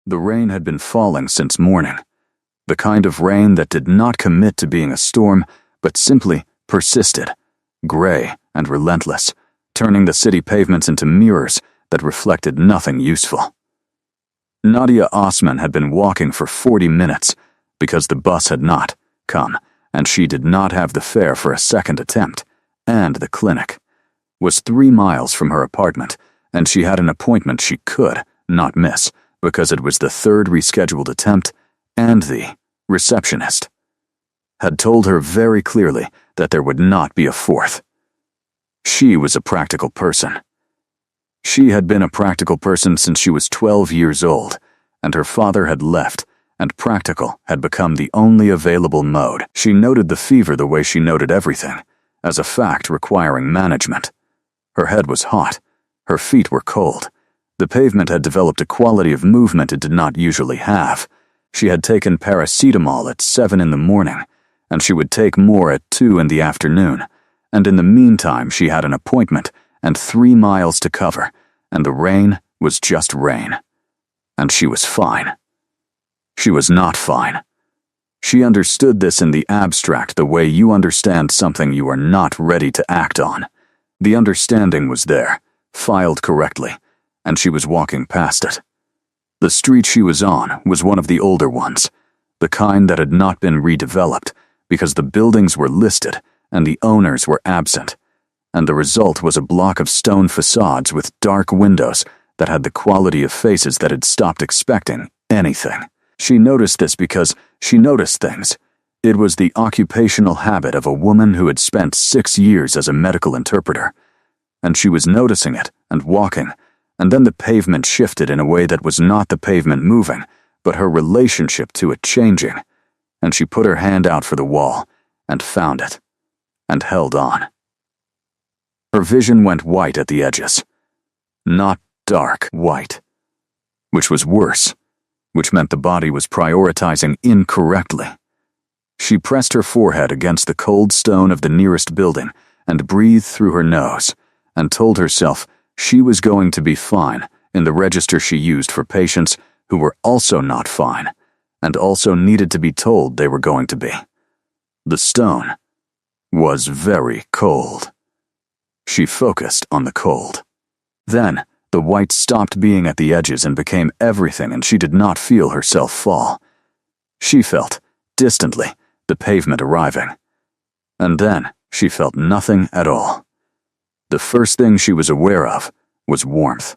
The rain had been falling since morning, the kind of rain that did not commit to being a storm, but simply persisted, gray and relentless, turning the city pavements into mirrors that reflected nothing useful. Nadia Osman had been walking for 40 minutes because the bus had not come, and she did not have the fare for a second attempt, and the clinic was 3 miles from her apartment, and she had an appointment she could not miss because it was the third rescheduled attempt, and the receptionist had told her very clearly that there would not be a fourth. She was a practical person. She had been a practical person since she was 12 years old, and her father had left, and practical had become the only available mode. She noted the fever the way she noted everything, as a fact requiring management. Her head was hot. Her feet were cold. The pavement had developed a quality of movement it did not usually have. She had taken paracetamol at 7 in the morning, and she would take more at 2 in the afternoon, and in the meantime she had an appointment and 3 miles to cover, and the rain was just rain. And she was fine. She was not fine. She understood this in the abstract the way you understand something you are not ready to act on. The understanding was there, filed correctly, and she was walking past it. The street she was on was one of the older ones, the kind that had not been redeveloped because the buildings were listed and the owners were absent, and the result was a block of stone facades with dark windows that had the quality of faces that had stopped expecting anything. She noticed this because she noticed things. It was the occupational habit of a woman who had spent 6 years as a medical interpreter, and she was noticing it and walking, and then the pavement shifted in a way that was not the pavement moving, but her relationship to it changing, and she put her hand out for the wall, and found it, and held on. Her vision went white at the edges. Not dark white, which was worse, which meant the body was prioritizing incorrectly. She pressed her forehead against the cold stone of the nearest building and breathed through her nose, and told herself she was going to be fine in the register she used for patients who were also not fine, and also needed to be told they were going to be. The stone was very cold. She focused on the cold. Then, the white stopped being at the edges and became everything, and she did not feel herself fall. She felt, distantly, the pavement arriving. And then, she felt nothing at all. The first thing she was aware of was warmth.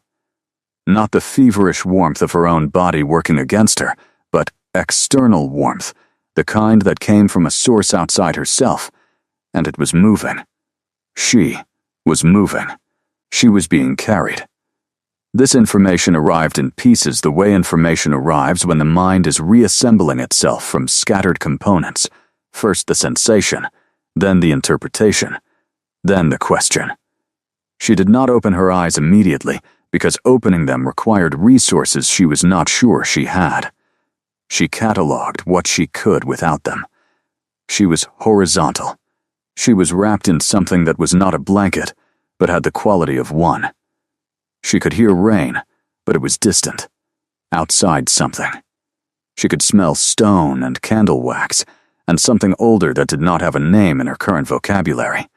Not the feverish warmth of her own body working against her, but external warmth, the kind that came from a source outside herself, and it was moving. She was moving. She was being carried. This information arrived in pieces the way information arrives when the mind is reassembling itself from scattered components, first the sensation, then the interpretation, then the question. She did not open her eyes immediately because opening them required resources she was not sure she had. She catalogued what she could without them. She was horizontal. She was wrapped in something that was not a blanket, but had the quality of one. She could hear rain, but it was distant, outside something. She could smell stone and candle wax, and something older that did not have a name in her current vocabulary.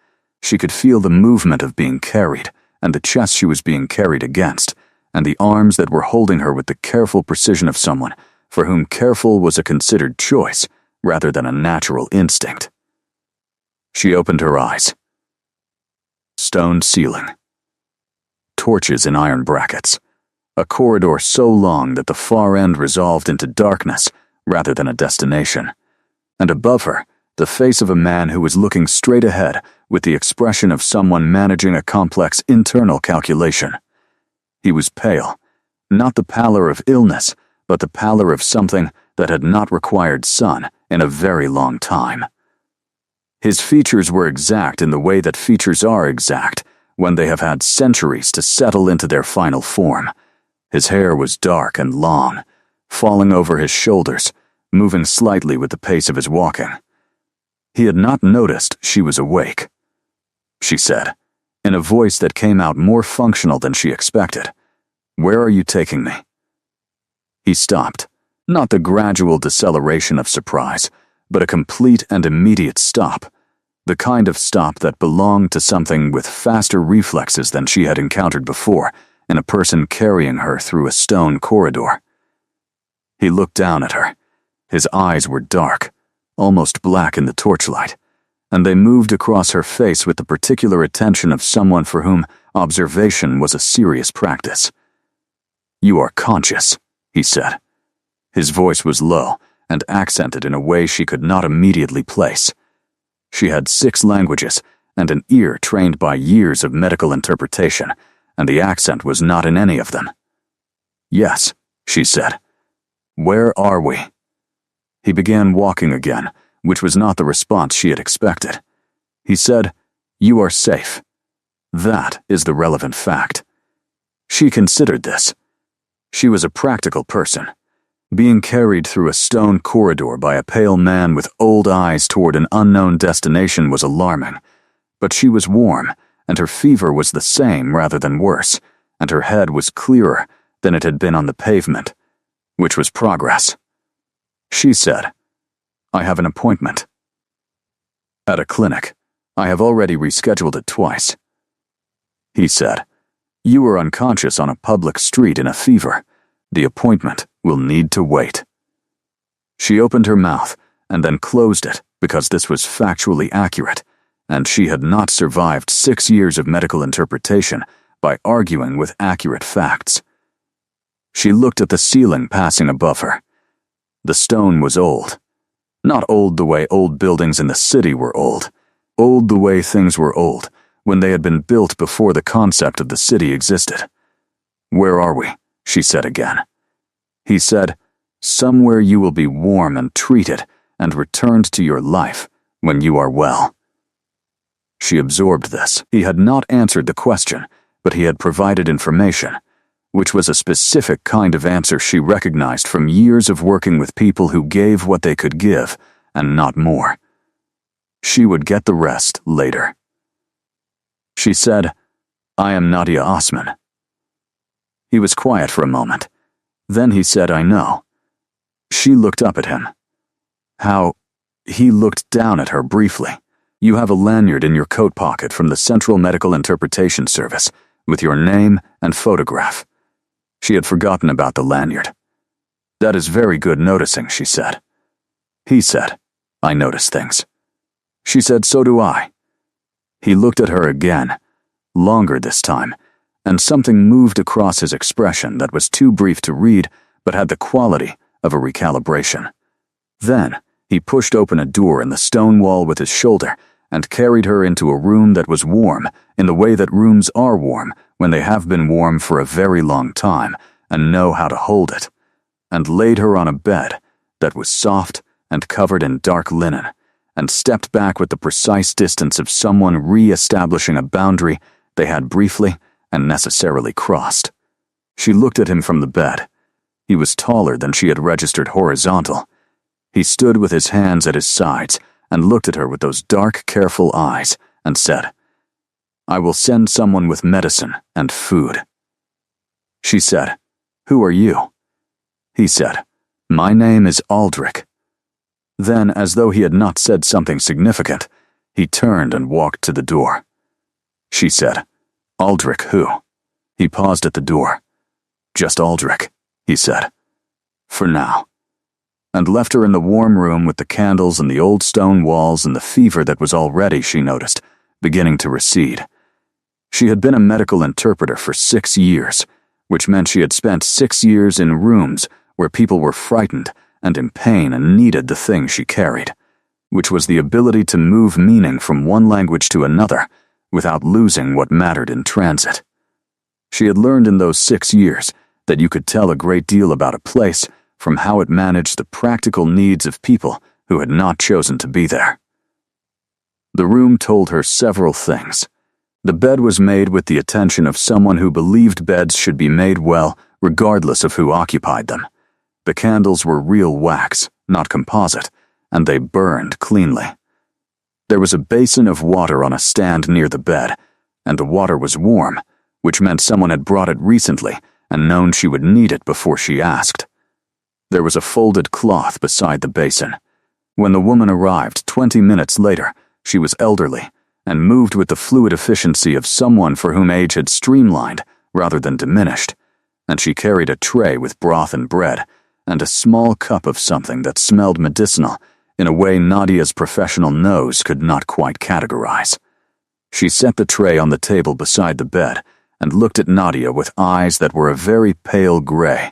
She could feel the movement of being carried, and the chest she was being carried against, and the arms that were holding her with the careful precision of someone for whom careful was a considered choice rather than a natural instinct. She opened her eyes. Stone ceiling. Torches in iron brackets. A corridor so long that the far end resolved into darkness rather than a destination. And above her, the face of a man who was looking straight ahead with the expression of someone managing a complex internal calculation. He was pale, not the pallor of illness, but the pallor of something that had not required sun in a very long time. His features were exact in the way that features are exact when they have had centuries to settle into their final form. His hair was dark and long, falling over his shoulders, moving slightly with the pace of his walking. He had not noticed she was awake. She said, in a voice that came out more functional than she expected, "Where are you taking me?" He stopped. Not the gradual deceleration of surprise, but a complete and immediate stop. The kind of stop that belonged to something with faster reflexes than she had encountered before in a person carrying her through a stone corridor. He looked down at her. His eyes were dark, almost black in the torchlight, and they moved across her face with the particular attention of someone for whom observation was a serious practice. "You are conscious," he said. His voice was low and accented in a way she could not immediately place. She had 6 languages and an ear trained by years of medical interpretation, and the accent was not in any of them. "Yes," she said. "Where are we?" He began walking again, which was not the response she had expected. He said, "You are safe." That is the relevant fact. She considered this. She was a practical person. Being carried through a stone corridor by a pale man with old eyes toward an unknown destination was alarming, but she was warm, and her fever was the same rather than worse, and her head was clearer than it had been on the pavement, which was progress. She said, "I have an appointment at a clinic. I have already rescheduled it twice." He said, "You were unconscious on a public street in a fever. The appointment will need to wait." She opened her mouth and then closed it because this was factually accurate, and she had not survived 6 years of medical interpretation by arguing with accurate facts. She looked at the ceiling passing above her. The stone was old. Not old the way old buildings in the city were old. Old the way things were old, when they had been built before the concept of the city existed. "Where are we?" she said again. He said, "Somewhere you will be warm and treated and returned to your life when you are well." She absorbed this. He had not answered the question, but he had provided information, which was a specific kind of answer she recognized from years of working with people who gave what they could give and not more. She would get the rest later. She said, "I am Nadia Osman." He was quiet for a moment. Then he said, "I know." She looked up at him. "How?" He looked down at her briefly. "You have a lanyard in your coat pocket from the Central Medical Interpretation Service with your name and photograph." She had forgotten about the lanyard. "That is very good noticing," she said. He said, "I notice things." She said, "So do I." He looked at her again, longer this time, and something moved across his expression that was too brief to read but had the quality of a recalibration. Then he pushed open a door in the stone wall with his shoulder and carried her into a room that was warm in the way that rooms are warm when they have been warm for a very long time and know how to hold it, and laid her on a bed that was soft and covered in dark linen, and stepped back with the precise distance of someone re-establishing a boundary they had briefly and necessarily crossed. She looked at him from the bed. He was taller than she had registered horizontal. He stood with his hands at his sides and looked at her with those dark, careful eyes and said, "I will send someone with medicine and food." She said, "Who are you?" He said, "My name is Aldrich." Then, as though he had not said something significant, he turned and walked to the door. She said, "Aldrich who?" He paused at the door. "Just Aldrich," he said. "For now." And left her in the warm room with the candles and the old stone walls and the fever that was already, she noticed, beginning to recede. She had been a medical interpreter for 6 years, which meant she had spent 6 years in rooms where people were frightened and in pain and needed the thing she carried, which was the ability to move meaning from one language to another without losing what mattered in transit. She had learned in those 6 years that you could tell a great deal about a place from how it managed the practical needs of people who had not chosen to be there. The room told her several things. The bed was made with the attention of someone who believed beds should be made well, regardless of who occupied them. The candles were real wax, not composite, and they burned cleanly. There was a basin of water on a stand near the bed, and the water was warm, which meant someone had brought it recently and known she would need it before she asked. There was a folded cloth beside the basin. When the woman arrived 20 minutes later, she was elderly and moved with the fluid efficiency of someone for whom age had streamlined rather than diminished, and she carried a tray with broth and bread and a small cup of something that smelled medicinal in a way Nadia's professional nose could not quite categorize. She set the tray on the table beside the bed and looked at Nadia with eyes that were a very pale gray,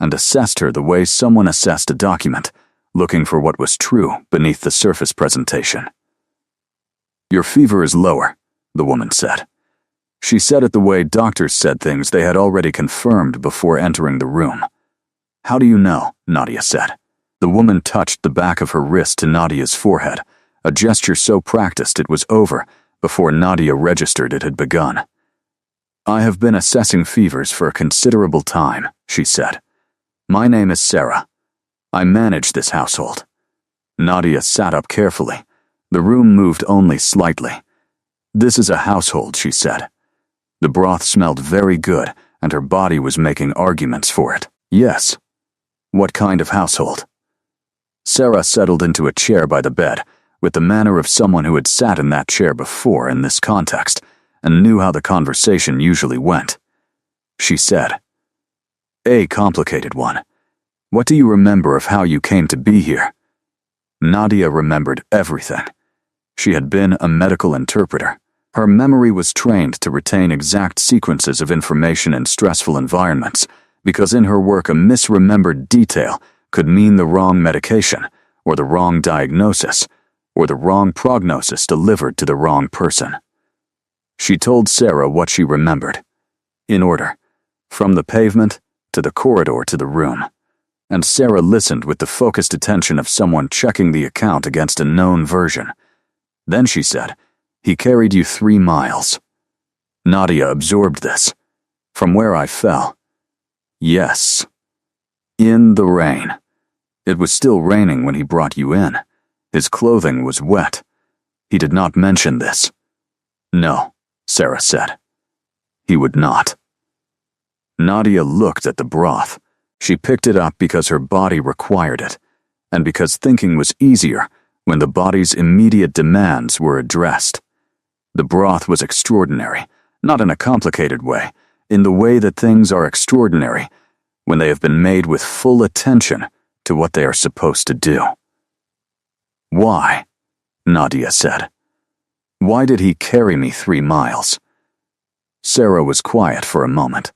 and assessed her the way someone assessed a document, looking for what was true beneath the surface presentation. "Your fever is lower," the woman said. She said it the way doctors said things they had already confirmed before entering the room. "How do you know?" Nadia said. The woman touched the back of her wrist to Nadia's forehead, a gesture so practiced it was over before Nadia registered it had begun. "I have been assessing fevers for a considerable time," she said. "My name is Sarah. I manage this household." Nadia sat up carefully. The room moved only slightly. "This is a household," she said. The broth smelled very good, and her body was making arguments for it. "Yes. What kind of household?" Sarah settled into a chair by the bed, with the manner of someone who had sat in that chair before in this context, and knew how the conversation usually went. She said, "A complicated one. What do you remember of how you came to be here?" Nadia remembered everything. She had been a medical interpreter. Her memory was trained to retain exact sequences of information in stressful environments, because in her work a misremembered detail could mean the wrong medication, or the wrong diagnosis, or the wrong prognosis delivered to the wrong person. She told Sarah what she remembered, in order, from the pavement to the corridor to the room, and Sarah listened with the focused attention of someone checking the account against a known version. Then she said, "He carried you 3 miles. Nadia absorbed this. "From where I fell." "Yes. In the rain. It was still raining when he brought you in. His clothing was wet. He did not mention this." "No," Sarah said. "He would not." Nadia looked at the broth. She picked it up because her body required it, and because thinking was easier when the body's immediate demands were addressed. The broth was extraordinary, not in a complicated way, in the way that things are extraordinary when they have been made with full attention to what they are supposed to do. "Why?" Nadia said. "Why did he carry me 3 miles?" Sarah was quiet for a moment.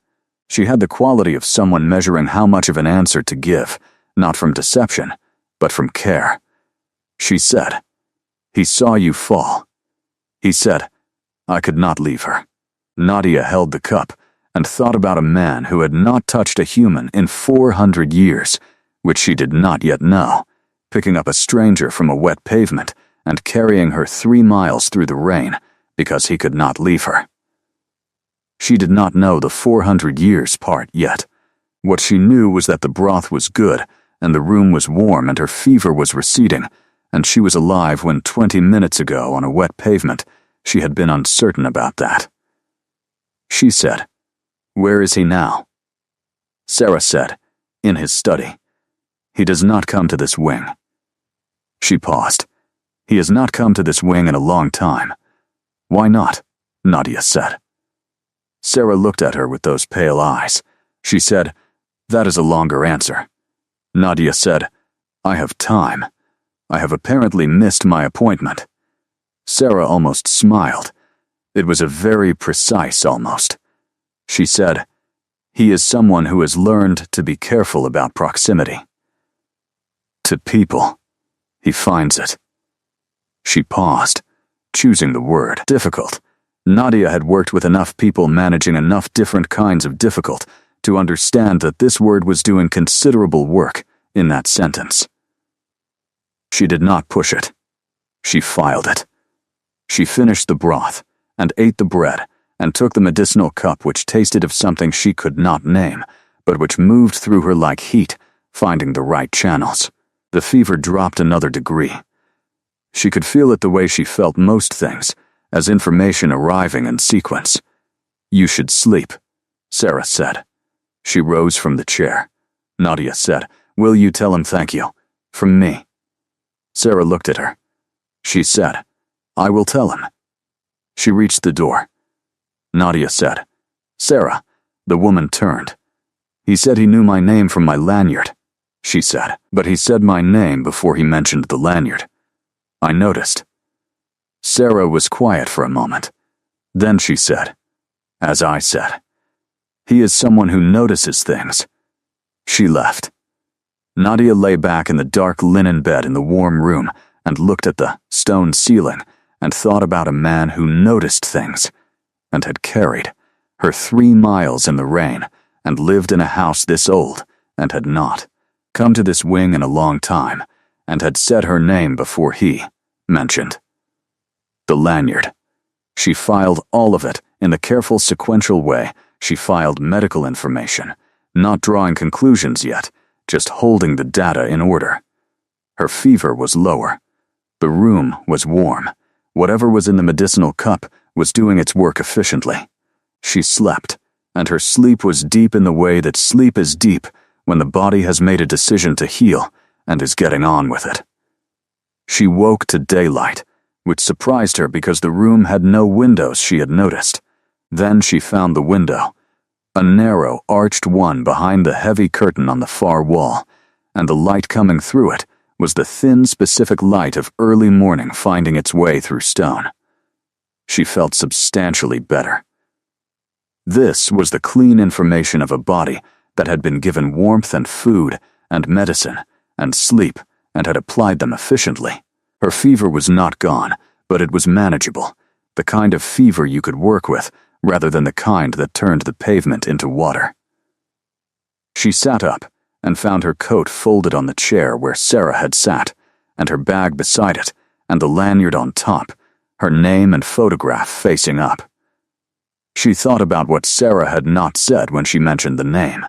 She had the quality of someone measuring how much of an answer to give, not from deception, but from care. She said, "He saw you fall. He said, I could not leave her." Nadia held the cup and thought about a man who had not touched a human in 400 years, which she did not yet know, picking up a stranger from a wet pavement and carrying her 3 miles through the rain because he could not leave her. She did not know the 400 years part yet. What she knew was that the broth was good, and the room was warm, and her fever was receding, and she was alive when 20 minutes ago on a wet pavement she had been uncertain about that. She said, "Where is he now?" Sarah said, "In his study. He does not come to this wing." She paused. "He has not come to this wing in a long time." "Why not?" Nadia said. Sarah looked at her with those pale eyes. She said, "That is a longer answer." Nadia said, "I have time. I have apparently missed my appointment." Sarah almost smiled. It was a very precise almost. She said, "He is someone who has learned to be careful about proximity. To people. He finds it." She paused, choosing the word difficult. Nadia had worked with enough people managing enough different kinds of difficult to understand that this word was doing considerable work in that sentence. She did not push it. She filed it. She finished the broth and ate the bread and took the medicinal cup which tasted of something she could not name, but which moved through her like heat, finding the right channels. The fever dropped another degree. She could feel it the way she felt most things, as information arriving in sequence. "You should sleep," Sarah said. She rose from the chair. Nadia said, Will you tell him thank you? From me." Sarah looked at her. She said, "I will tell him." She reached the door. Nadia said, "Sarah." The woman turned. "He said he knew my name from my lanyard," she said, "but he said my name before he mentioned the lanyard. I noticed." Sarah was quiet for a moment. Then she said, "As I said, he is someone who notices things." She left. Nadia lay back in the dark linen bed in the warm room and looked at the stone ceiling and thought about a man who noticed things and had carried her 3 miles in the rain and lived in a house this old and had not come to this wing in a long time and had said her name before he mentioned the lanyard. She filed all of it in the careful sequential way she filed medical information, not drawing conclusions yet, just holding the data in order. Her fever was lower. The room was warm. Whatever was in the medicinal cup was doing its work efficiently. She slept, and her sleep was deep in the way that sleep is deep when the body has made a decision to heal and is getting on with it. She woke to daylight, which surprised her because the room had no windows she had noticed. Then she found the window, a narrow, arched one behind the heavy curtain on the far wall, and the light coming through it was the thin, specific light of early morning finding its way through stone. She felt substantially better. This was the clean information of a body that had been given warmth and food and medicine and sleep and had applied them efficiently. Her fever was not gone, but it was manageable, the kind of fever you could work with rather than the kind that turned the pavement into water. She sat up and found her coat folded on the chair where Sarah had sat, and her bag beside it, and the lanyard on top, her name and photograph facing up. She thought about what Sarah had not said when she mentioned the name.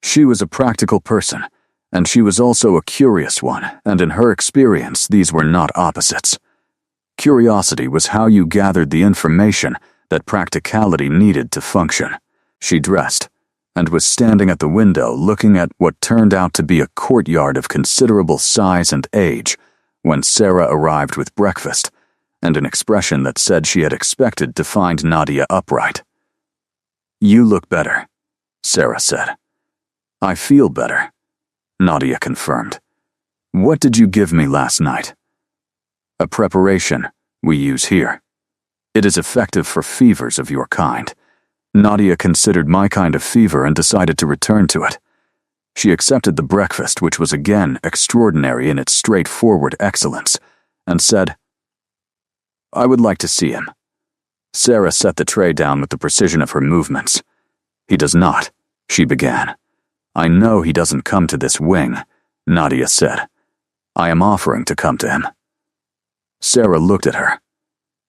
She was a practical person, and she was also a curious one, and in her experience these were not opposites. Curiosity was how you gathered the information that practicality needed to function. She dressed, and was standing at the window looking at what turned out to be a courtyard of considerable size and age when Sarah arrived with breakfast, and an expression that said she had expected to find Nadia upright. "You look better," Sarah said. "I feel better," Nadia confirmed. "What did you give me last night?" "A preparation we use here. It is effective for fevers of your kind." Nadia considered my kind of fever and decided to return to it. She accepted the breakfast, which was again extraordinary in its straightforward excellence, and said, "I would like to see him." Sarah set the tray down with the precision of her movements. "He does not," she began. "I know he doesn't come to this wing," Nadia said. "I am offering to come to him." Sarah looked at her.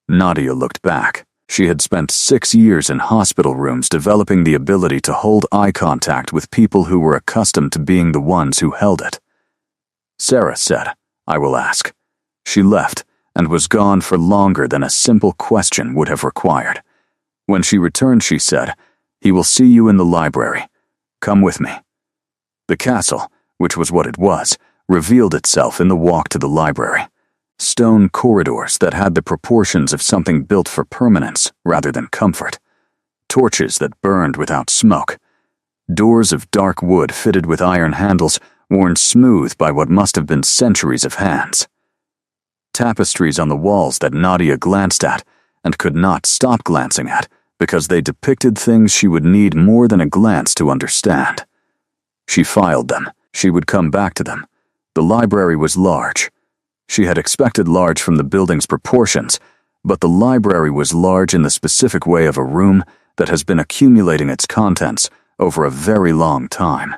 Nadia looked back. She had spent 6 years in hospital rooms developing the ability to hold eye contact with people who were accustomed to being the ones who held it. Sarah said, "I will ask." She left and was gone for longer than a simple question would have required. When she returned, she said, "He will see you in the library. Come with me." The castle, which was what it was, revealed itself in the walk to the library. Stone corridors that had the proportions of something built for permanence rather than comfort. Torches that burned without smoke. Doors of dark wood fitted with iron handles worn smooth by what must have been centuries of hands. Tapestries on the walls that Nadia glanced at and could not stop glancing at because they depicted things she would need more than a glance to understand. She filed them. She would come back to them. The library was large. She had expected large from the building's proportions, but the library was large in the specific way of a room that has been accumulating its contents over a very long time,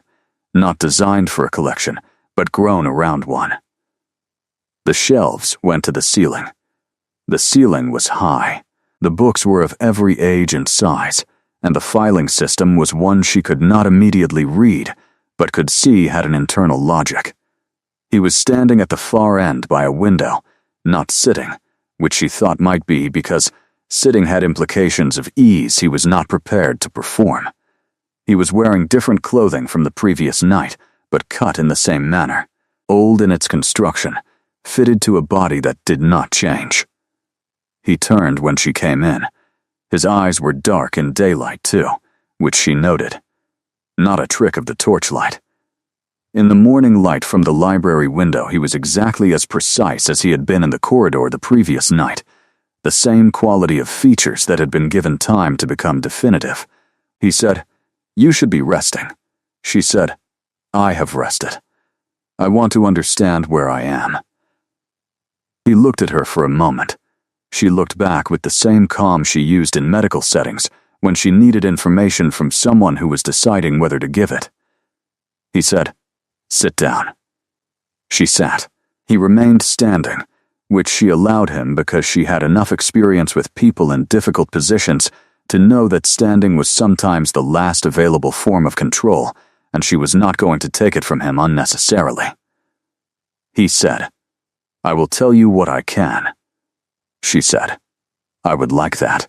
not designed for a collection, but grown around one. The shelves went to the ceiling. The ceiling was high. The books were of every age and size, and the filing system was one she could not immediately read, but could see had an internal logic. He was standing at the far end by a window, not sitting, which she thought might be because sitting had implications of ease he was not prepared to perform. He was wearing different clothing from the previous night, but cut in the same manner, old in its construction, fitted to a body that did not change. He turned when she came in. His eyes were dark in daylight, too, which she noted. Not a trick of the torchlight. In the morning light from the library window, he was exactly as precise as he had been in the corridor the previous night, the same quality of features that had been given time to become definitive. He said, "You should be resting." She said, "I have rested. I want to understand where I am." He looked at her for a moment. She looked back with the same calm she used in medical settings when she needed information from someone who was deciding whether to give it. He said, "Sit down." She sat. He remained standing, which she allowed him because she had enough experience with people in difficult positions to know that standing was sometimes the last available form of control, and she was not going to take it from him unnecessarily. He said, "I will tell you what I can." She said, "I would like that."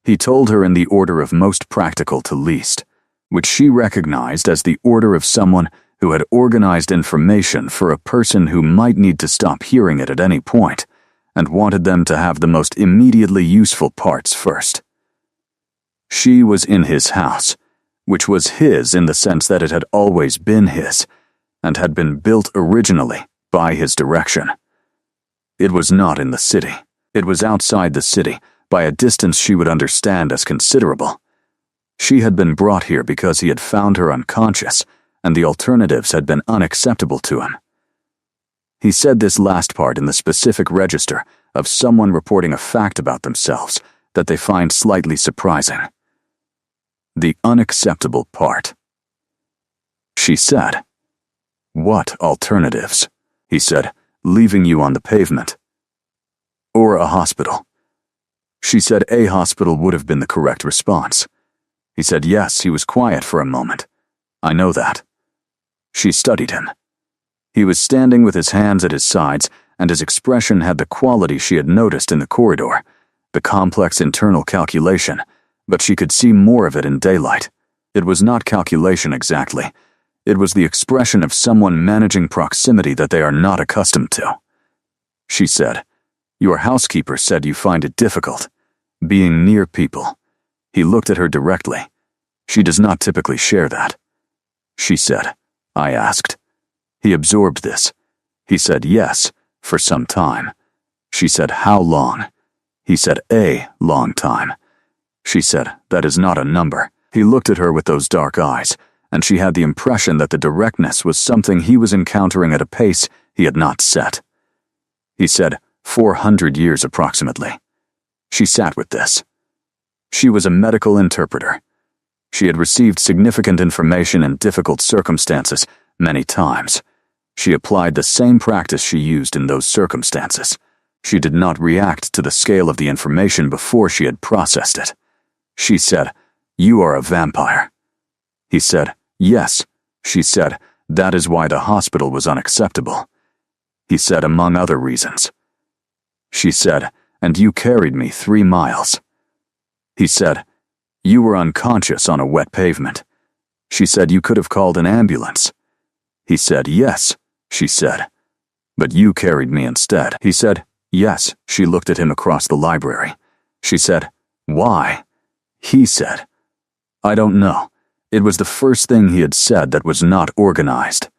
He told her in the order of most practical to least, which she recognized as the order of someone who had organized information for a person who might need to stop hearing it at any point, and wanted them to have the most immediately useful parts first. She was in his house, which was his in the sense that it had always been his, and had been built originally by his direction. It was not in the city. It was outside the city, by a distance she would understand as considerable. She had been brought here because he had found her unconscious, and the alternatives had been unacceptable to him. He said this last part in the specific register of someone reporting a fact about themselves that they find slightly surprising. The unacceptable part. She said, "What alternatives?" He said, "Leaving you on the pavement. Or a hospital." She said a hospital would have been the correct response. He said yes. He was quiet for a moment. "I know that." She studied him. He was standing with his hands at his sides, and his expression had the quality she had noticed in the corridor, the complex internal calculation, but she could see more of it in daylight. It was not calculation exactly. It was the expression of someone managing proximity that they are not accustomed to. She said, "Your housekeeper said you find it difficult, being near people." He looked at her directly. She does not typically share that. She said, "I asked." He absorbed this. He said yes, for some time. She said, "How long?" He said, "A long time." She said, "That is not a number." He looked at her with those dark eyes, and she had the impression that the directness was something he was encountering at a pace he had not set. He said, 400 years approximately. She sat with this. She was a medical interpreter. She had received significant information in difficult circumstances many times. She applied the same practice she used in those circumstances. She did not react to the scale of the information before she had processed it. She said, "You are a vampire." He said, "Yes." She said, "That is why the hospital was unacceptable." He said, "Among other reasons." She said, "And you carried me 3 miles." He said, "You were unconscious on a wet pavement." She said, "You could have called an ambulance." He said, "Yes." She said, "But you carried me instead." He said, "Yes." She looked at him across the library. She said, "Why?" He said, "I don't know." It was the first thing he had said that was not organized.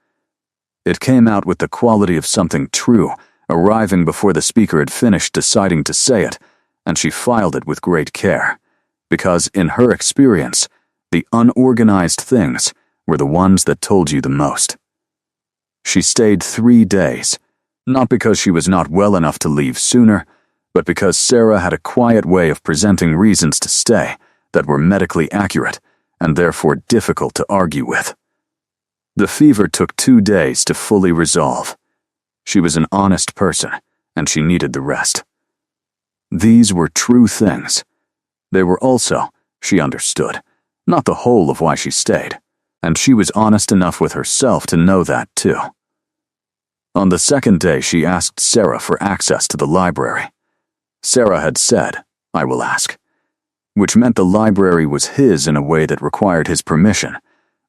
It came out with the quality of something true, arriving before the speaker had finished deciding to say it, and she filed it with great care, because in her experience, the unorganized things were the ones that told you the most. She stayed 3 days, not because she was not well enough to leave sooner, but because Sarah had a quiet way of presenting reasons to stay that were medically accurate and therefore difficult to argue with. The fever took 2 days to fully resolve. She was an honest person, and she needed the rest. These were true things. They were also, she understood, not the whole of why she stayed, and she was honest enough with herself to know that too. On the 2nd day, she asked Sarah for access to the library. Sarah had said, "I will ask," which meant the library was his in a way that required his permission,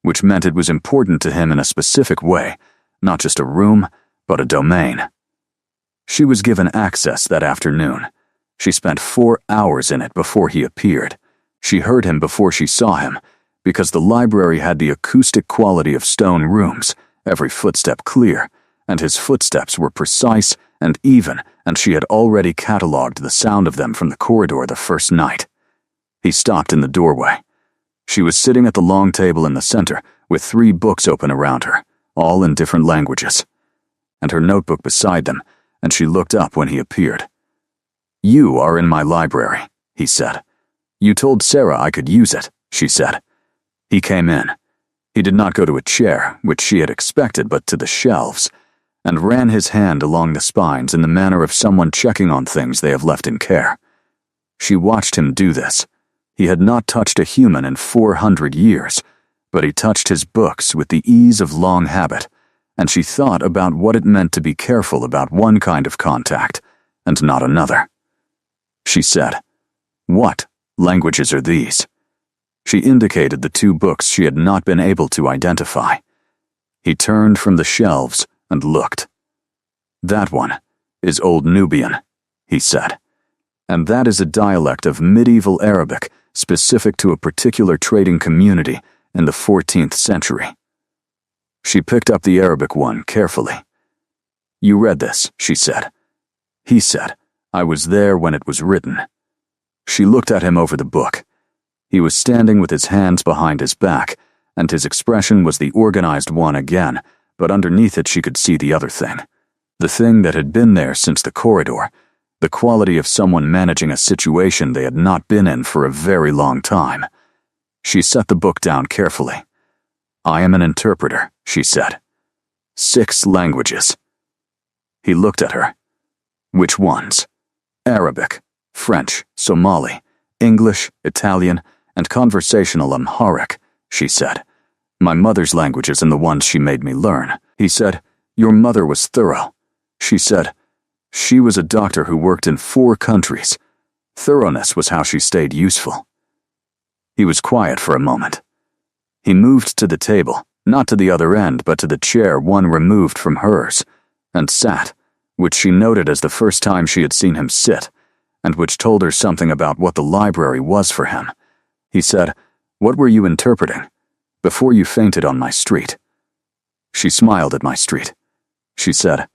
which meant it was important to him in a specific way, not just a room, but a domain. She was given access that afternoon. She spent 4 hours in it before he appeared. She heard him before she saw him, because the library had the acoustic quality of stone rooms, every footstep clear, and his footsteps were precise and even, and she had already catalogued the sound of them from the corridor the first night. He stopped in the doorway. She was sitting at the long table in the center, with 3 books open around her, all in different languages, and her notebook beside them, and she looked up when he appeared. "You are in my library," he said. "You told Sarah I could use it," she said. He came in. He did not go to a chair, which she had expected, but to the shelves, and ran his hand along the spines in the manner of someone checking on things they have left in care. She watched him do this. He had not touched a human in 400 years, but he touched his books with the ease of long habit, and she thought about what it meant to be careful about one kind of contact and not another. She said, "What languages are these?" She indicated the 2 books she had not been able to identify. He turned from the shelves and looked. "That one is Old Nubian," he said, "and that is a dialect of medieval Arabic specific to a particular trading community in the 14th century. She picked up the Arabic one carefully. "You read this," she said. He said, "I was there when it was written." She looked at him over the book. He was standing with his hands behind his back, and his expression was the organized one again, but underneath it she could see the other thing. The thing that had been there since the corridor, the quality of someone managing a situation they had not been in for a very long time. She set the book down carefully. "I am an interpreter," she said. 6 languages. He looked at her. "Which ones?" "Arabic, French, Somali, English, Italian, and conversational Amharic," she said. "My mother's languages and the ones she made me learn." He said, "Your mother was thorough." She said, "She was a doctor who worked in 4 countries. Thoroughness was how she stayed useful." He was quiet for a moment. He moved to the table, not to the other end, but to the chair one removed from hers, and sat, which she noted as the first time she had seen him sit, and which told her something about what the library was for him. He said, "What were you interpreting before you fainted on my street?" She smiled at my street. She said,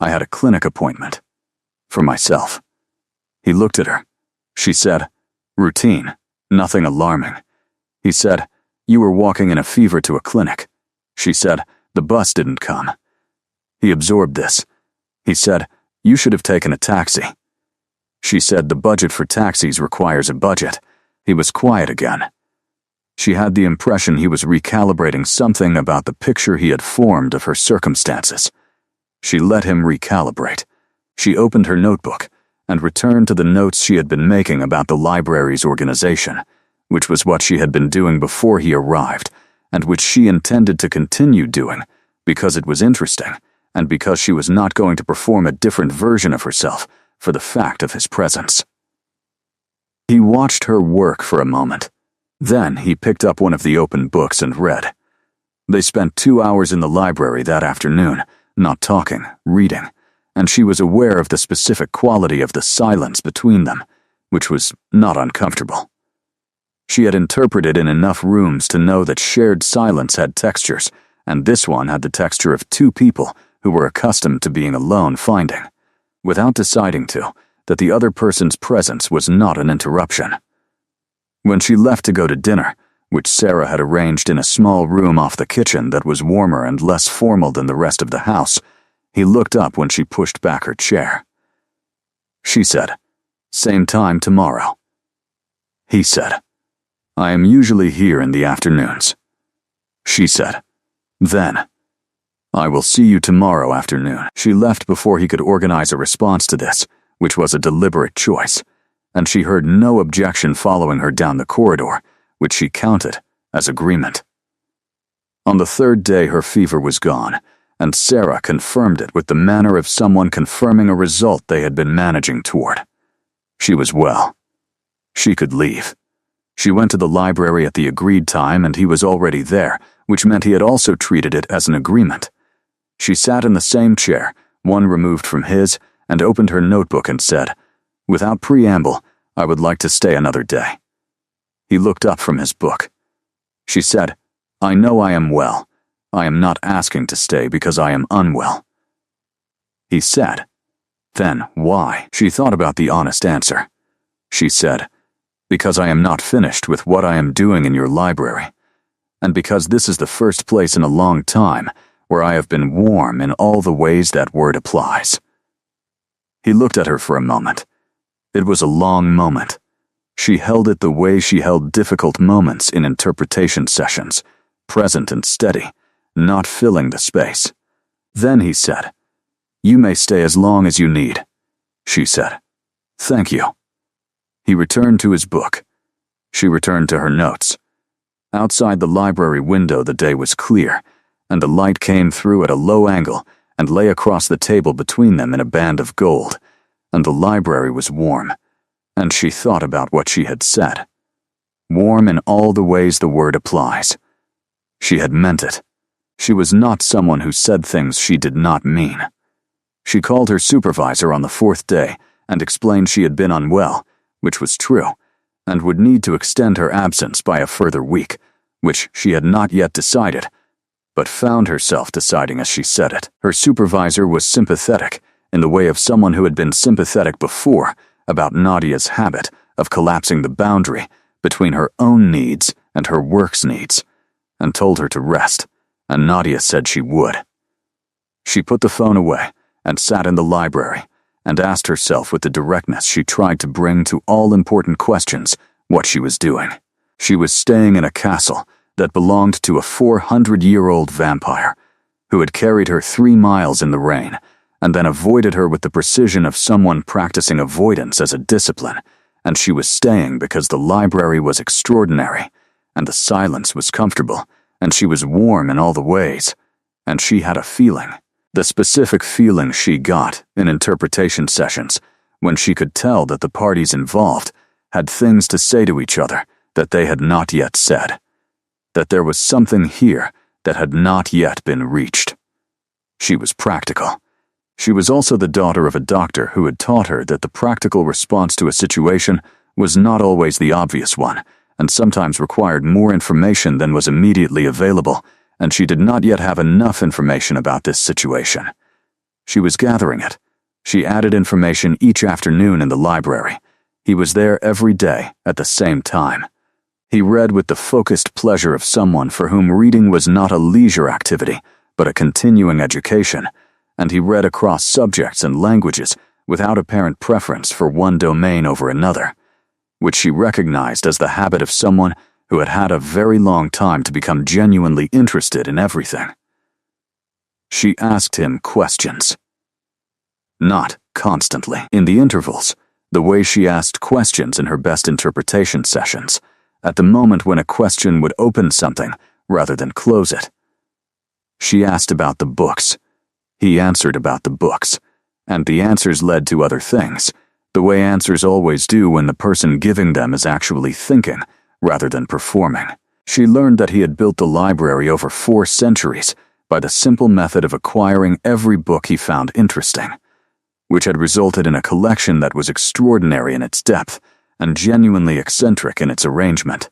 "I had a clinic appointment. For myself." He looked at her. She said, "Routine, nothing alarming." He said, "You were walking in a fever to a clinic." She said, "The bus didn't come." He absorbed this. He said, "You should have taken a taxi." She said, "The budget for taxis requires a budget." He was quiet again. She had the impression he was recalibrating something about the picture he had formed of her circumstances. She let him recalibrate. She opened her notebook and returned to the notes she had been making about the library's organization, which was what she had been doing before he arrived, and which she intended to continue doing because it was interesting and because she was not going to perform a different version of herself for the fact of his presence. He watched her work for a moment. Then he picked up one of the open books and read. They spent 2 hours in the library that afternoon, not talking, reading, and she was aware of the specific quality of the silence between them, which was not uncomfortable. She had interpreted in enough rooms to know that shared silence had textures, and this one had the texture of 2 people who were accustomed to being alone finding, without deciding that the other person's presence was not an interruption. When she left to go to dinner, which Sarah had arranged in a small room off the kitchen that was warmer and less formal than the rest of the house, he looked up when she pushed back her chair. She said, "Same time tomorrow." He said, "I am usually here in the afternoons." She said, "Then, I will see you tomorrow afternoon." She left before he could organize a response to this, which was a deliberate choice, and she heard no objection following her down the corridor, which she counted as agreement. On the 3rd day her fever was gone, and Sarah confirmed it with the manner of someone confirming a result they had been managing toward. She was well. She could leave. She went to the library at the agreed time, and he was already there, which meant he had also treated it as an agreement. She sat in the same chair, one removed from his, and opened her notebook and said, "Without preamble, I would like to stay another day." He looked up from his book. She said, "I know I am well. I am not asking to stay because I am unwell." He said, "Then why?" She thought about the honest answer. She said, "Because I am not finished with what I am doing in your library, and because this is the first place in a long time where I have been warm in all the ways that word applies." He looked at her for a moment. It was a long moment. She held it the way she held difficult moments in interpretation sessions, present and steady, not filling the space. Then he said, "You may stay as long as you need." She said, "Thank you." He returned to his book. She returned to her notes. Outside the library window the day was clear, and the light came through at a low angle and lay across the table between them in a band of gold, and the library was warm, and she thought about what she had said. Warm in all the ways the word applies. She had meant it. She was not someone who said things she did not mean. She called her supervisor on the 4th day and explained she had been unwell, which was true, and would need to extend her absence by a further week, which she had not yet decided, but found herself deciding as she said it. Her supervisor was sympathetic, in the way of someone who had been sympathetic before about Nadia's habit of collapsing the boundary between her own needs and her work's needs, and told her to rest, and Nadia said she would. She put the phone away and sat in the library and asked herself with the directness she tried to bring to all important questions what she was doing. She was staying in a castle that belonged to a 400-year-old vampire who had carried her 3 miles in the rain and then avoided her with the precision of someone practicing avoidance as a discipline, and she was staying because the library was extraordinary, and the silence was comfortable, and she was warm in all the ways, and she had a feeling. The specific feeling she got in interpretation sessions, when she could tell that the parties involved had things to say to each other that they had not yet said, that there was something here that had not yet been reached. She was practical. She was also the daughter of a doctor who had taught her that the practical response to a situation was not always the obvious one, and sometimes required more information than was immediately available, and she did not yet have enough information about this situation. She was gathering it. She added information each afternoon in the library. He was there every day at the same time. He read with the focused pleasure of someone for whom reading was not a leisure activity, but a continuing education, and he read across subjects and languages without apparent preference for one domain over another, which she recognized as the habit of someone who had had a very long time to become genuinely interested in everything. She asked him questions. Not constantly. In the intervals, the way she asked questions in her best interpretation sessions, at the moment when a question would open something rather than close it. She asked about the books. He answered about the books, and the answers led to other things, the way answers always do when the person giving them is actually thinking rather than performing. She learned that he had built the library over 4 centuries by the simple method of acquiring every book he found interesting, which had resulted in a collection that was extraordinary in its depth and genuinely eccentric in its arrangement.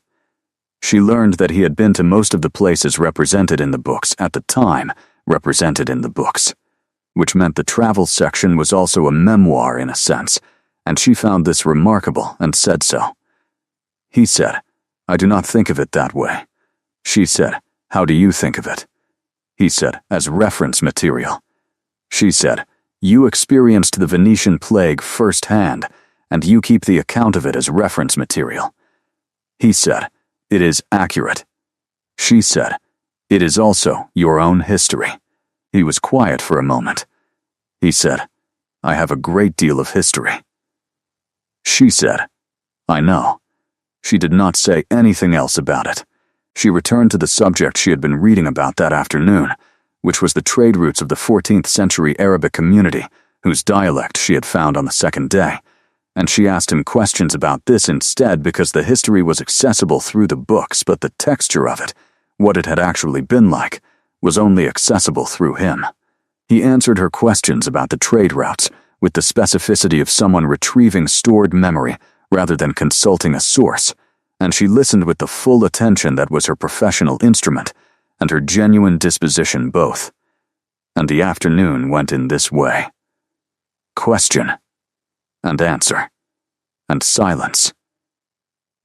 She learned that he had been to most of the places represented in the books at the time represented in the books, which meant the travel section was also a memoir in a sense, and she found this remarkable and said so. He said, "I do not think of it that way." She said, "How do you think of it?" He said, "As reference material." She said, "You experienced the Venetian plague firsthand, and you keep the account of it as reference material." He said, "It is accurate." She said, "It is also your own history." He was quiet for a moment. He said, "I have a great deal of history." She said, "I know." She did not say anything else about it. She returned to the subject she had been reading about that afternoon, which was the trade routes of the 14th century Arabic community, whose dialect she had found on the 2nd day, and she asked him questions about this instead because the history was accessible through the books, but the texture of it what it had actually been like, was only accessible through him. He answered her questions about the trade routes with the specificity of someone retrieving stored memory rather than consulting a source, and she listened with the full attention that was her professional instrument and her genuine disposition both. And the afternoon went in this way. Question, and answer, and silence,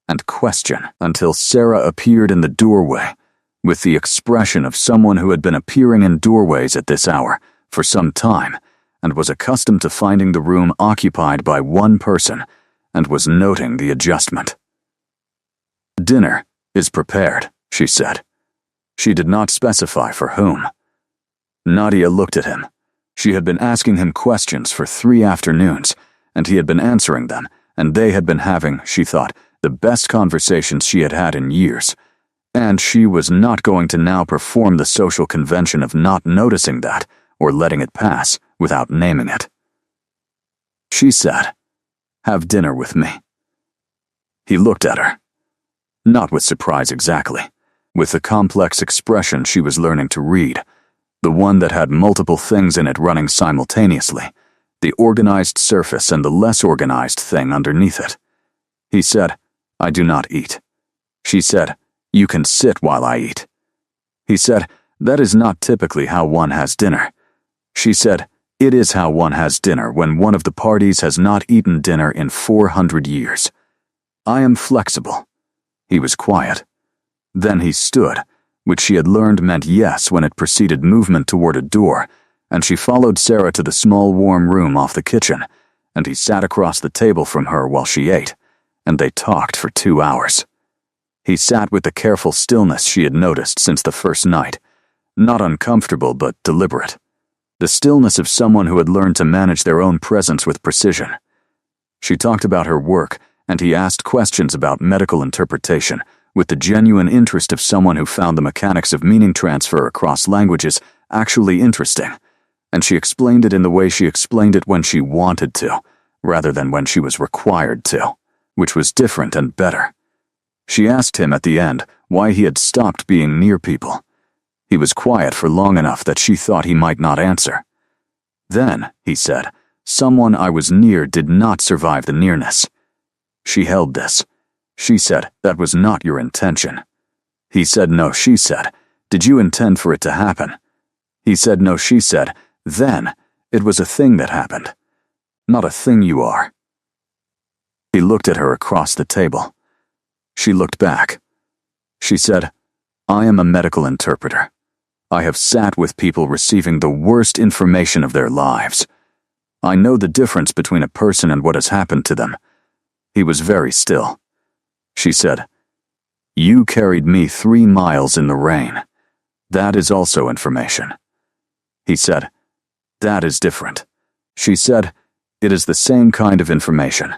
and question, until Sarah appeared in the doorway with the expression of someone who had been appearing in doorways at this hour for some time and was accustomed to finding the room occupied by one person and was noting the adjustment. "Dinner is prepared," she said. She did not specify for whom. Nadia looked at him. She had been asking him questions for 3 afternoons, and he had been answering them, and they had been having, she thought, the best conversations she had had in years. And she was not going to now perform the social convention of not noticing that, or letting it pass, without naming it. She said, "Have dinner with me." He looked at her. Not with surprise exactly, with the complex expression she was learning to read, the one that had multiple things in it running simultaneously, the organized surface and the less organized thing underneath it. He said, "I do not eat." She said, "You can sit while I eat." He said, "That is not typically how one has dinner." She said, "It is how one has dinner when one of the parties has not eaten dinner in 400 years. I am flexible." He was quiet. Then he stood, which she had learned meant yes when it preceded movement toward a door, and she followed Sarah to the small warm room off the kitchen, and he sat across the table from her while she ate, and they talked for 2 hours. He sat with the careful stillness she had noticed since the first night, not uncomfortable but deliberate, the stillness of someone who had learned to manage their own presence with precision. She talked about her work, and he asked questions about medical interpretation, with the genuine interest of someone who found the mechanics of meaning transfer across languages actually interesting, and she explained it in the way she explained it when she wanted to, rather than when she was required to, which was different and better. She asked him at the end why he had stopped being near people. He was quiet for long enough that she thought he might not answer. "Then," he said, "someone I was near did not survive the nearness." She held this. She said, "That was not your intention." He said, "No," she said, "Did you intend for it to happen?" He said, "No," she said, "Then, it was a thing that happened. Not a thing you are." He looked at her across the table. She looked back. She said, "I am a medical interpreter. I have sat with people receiving the worst information of their lives. I know the difference between a person and what has happened to them." He was very still. She said, "You carried me 3 miles in the rain. That is also information." He said, "That is different." She said, "It is the same kind of information.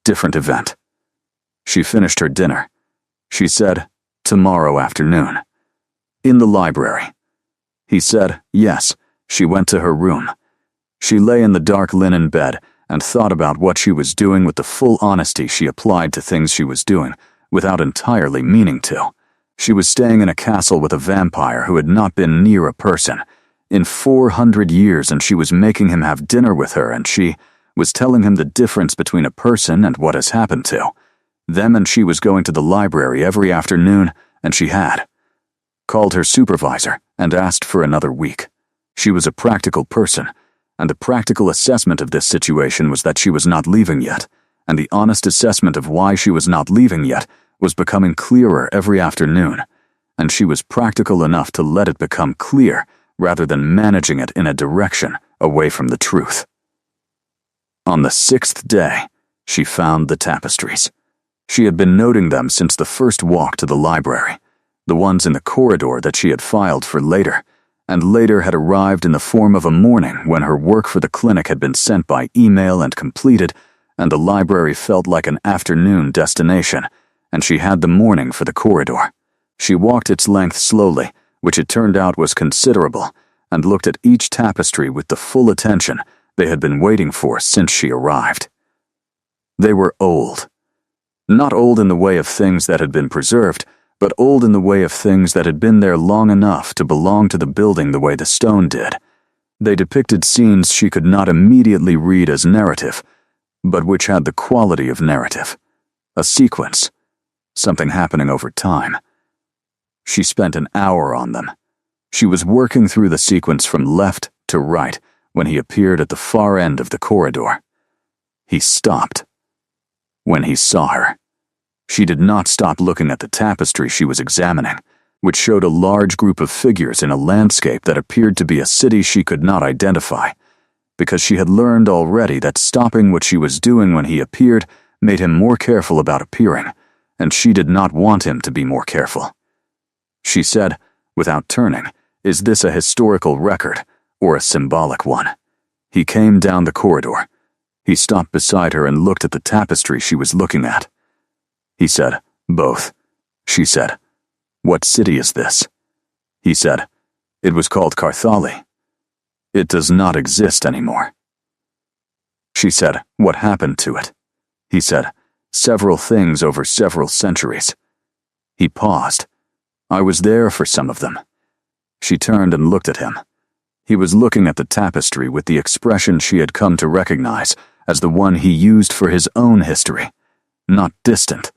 Different event." She finished her dinner. She said, "Tomorrow afternoon." "In the library." He said, "Yes." She went to her room. She lay in the dark linen bed and thought about what she was doing with the full honesty she applied to things she was doing, without entirely meaning to. She was staying in a castle with a vampire who had not been near a person in 400 years, and she was making him have dinner with her, and she was telling him the difference between a person and what has happened to them, and she was going to the library every afternoon, and she had called her supervisor and asked for another week. She was a practical person, and the practical assessment of this situation was that she was not leaving yet, and the honest assessment of why she was not leaving yet was becoming clearer every afternoon, and she was practical enough to let it become clear rather than managing it in a direction away from the truth. On the 6th day, she found the tapestries. She had been noting them since the first walk to the library, the ones in the corridor that she had filed for later, and later had arrived in the form of a morning when her work for the clinic had been sent by email and completed, and the library felt like an afternoon destination, and she had the morning for the corridor. She walked its length slowly, which it turned out was considerable, and looked at each tapestry with the full attention they had been waiting for since she arrived. They were old. Not old in the way of things that had been preserved, but old in the way of things that had been there long enough to belong to the building the way the stone did. They depicted scenes she could not immediately read as narrative, but which had the quality of narrative. A sequence. Something happening over time. She spent an hour on them. She was working through the sequence from left to right when he appeared at the far end of the corridor. He stopped. When he saw her, she did not stop looking at the tapestry she was examining, which showed a large group of figures in a landscape that appeared to be a city she could not identify, because she had learned already that stopping what she was doing when he appeared made him more careful about appearing, and she did not want him to be more careful. She said, without turning, "Is this a historical record, or a symbolic one?" He came down the corridor. He stopped beside her and looked at the tapestry she was looking at. He said, "Both." She said, "What city is this?" He said, "It was called Carthali. It does not exist anymore." She said, "What happened to it?" He said, "Several things over several centuries." He paused. "I was there for some of them." She turned and looked at him. He was looking at the tapestry with the expression she had come to recognize as the one he used for his own history. Not distant,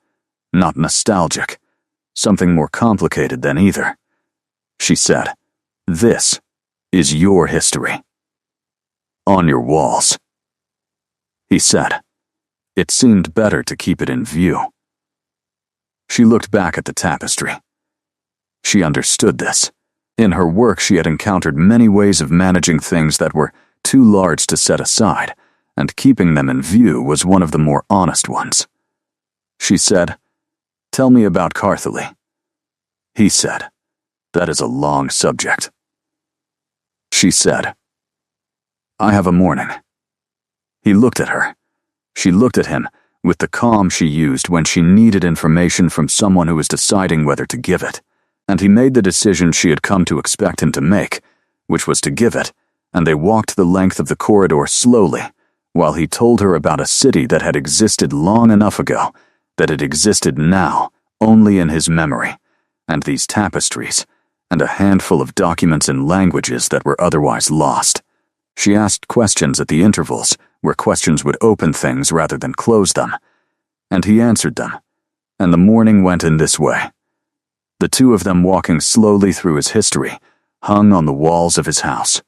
not nostalgic, something more complicated than either. She said, "This is your history. On your walls." He said, "It seemed better to keep it in view." She looked back at the tapestry. She understood this. In her work, she had encountered many ways of managing things that were too large to set aside, and keeping them in view was one of the more honest ones. She said, "Tell me about Carthali." He said, "That is a long subject." She said, "I have a morning." He looked at her. She looked at him with the calm she used when she needed information from someone who was deciding whether to give it. And he made the decision she had come to expect him to make, which was to give it, and they walked the length of the corridor slowly, while he told her about a city that had existed long enough ago, that it existed now, only in his memory, and these tapestries, and a handful of documents in languages that were otherwise lost. She asked questions at the intervals, where questions would open things rather than close them, and he answered them, and the morning went in this way. The two of them walking slowly through his history, hung on the walls of his house.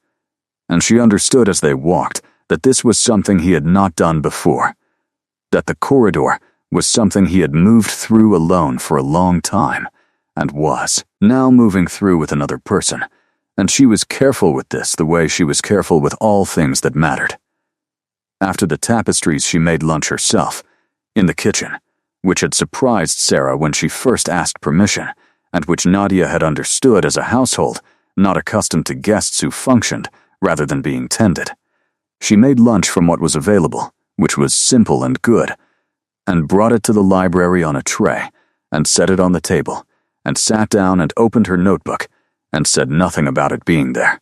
And she understood as they walked that this was something he had not done before, that the corridor was something he had moved through alone for a long time, and was now moving through with another person, and she was careful with this the way she was careful with all things that mattered. After the tapestries, she made lunch herself, in the kitchen, which had surprised Sarah when she first asked permission, and which Nadia had understood as a household, not accustomed to guests who functioned rather than being tended. She made lunch from what was available, which was simple and good, and brought it to the library on a tray, and set it on the table, and sat down and opened her notebook, and said nothing about it being there.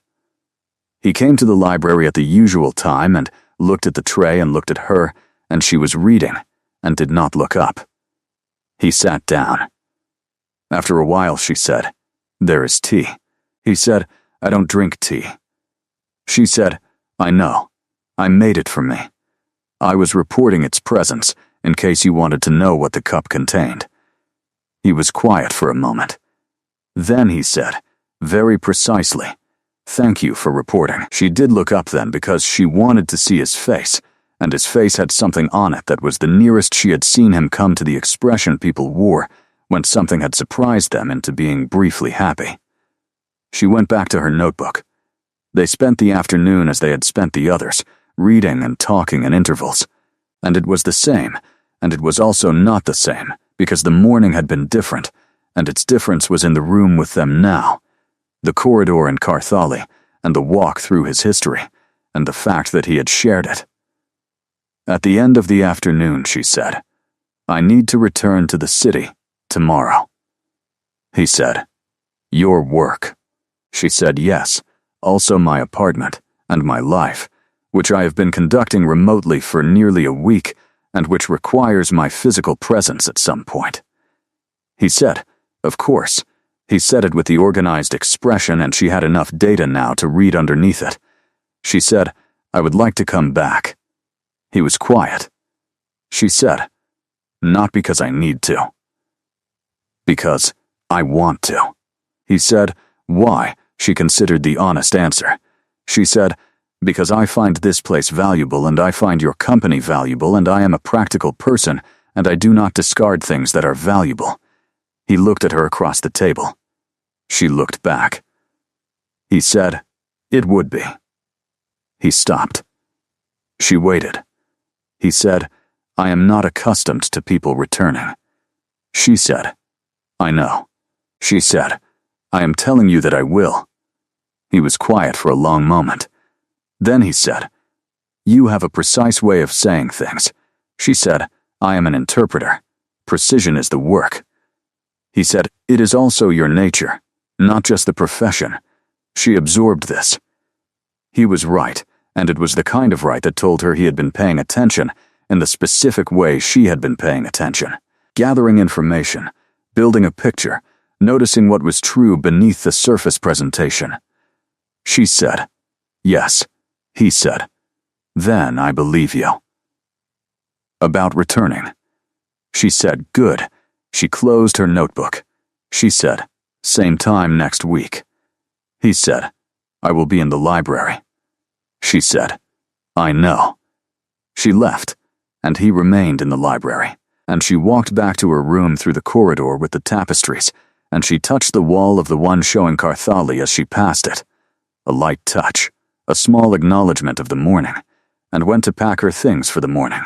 He came to the library at the usual time and looked at the tray and looked at her, and she was reading, and did not look up. He sat down. After a while, she said, "There is tea." He said, "I don't drink tea." She said, "I know. I made it for me. I was reporting its presence in case you wanted to know what the cup contained." He was quiet for a moment. Then he said, very precisely, "Thank you for reporting." She did look up then because she wanted to see his face, and his face had something on it that was the nearest she had seen him come to the expression people wore when something had surprised them into being briefly happy. She went back to her notebook. They spent the afternoon as they had spent the others, reading and talking in intervals. And it was the same, and it was also not the same, because the morning had been different, and its difference was in the room with them now, the corridor in Carthali, and the walk through his history, and the fact that he had shared it. At the end of the afternoon, she said, "I need to return to the city tomorrow." He said, "Your work." She said, "Yes, also my apartment and my life, which I have been conducting remotely for nearly a week and which requires my physical presence at some point." He said, Of course. He said it with the organized expression, and she had enough data now to read underneath it. She said, "I would like to come back." He was quiet. She said, "Not because I need to. Because I want to." He said, "Why?" She considered the honest answer. She said, "Because I find this place valuable, and I find your company valuable, and I am a practical person, and I do not discard things that are valuable." He looked at her across the table. She looked back. He said, "It would be." He stopped. She waited. He said, "I am not accustomed to people returning." She said, "I know." She said, "I am telling you that I will." He was quiet for a long moment. Then he said, "You have a precise way of saying things." She said, "I am an interpreter. Precision is the work." He said, "It is also your nature, not just the profession." She absorbed this. He was right, and it was the kind of right that told her he had been paying attention in the specific way she had been paying attention. Gathering information, building a picture, noticing what was true beneath the surface presentation. She said, "Yes." He said, "Then I believe you." About returning. She said, "Good." She closed her notebook. She said, "Same time next week." He said, "I will be in the library." She said, "I know." She left, and he remained in the library, and she walked back to her room through the corridor with the tapestries, and she touched the wall of the one showing Carthali as she passed it. A light touch, a small acknowledgement of the morning, and went to pack her things for the morning.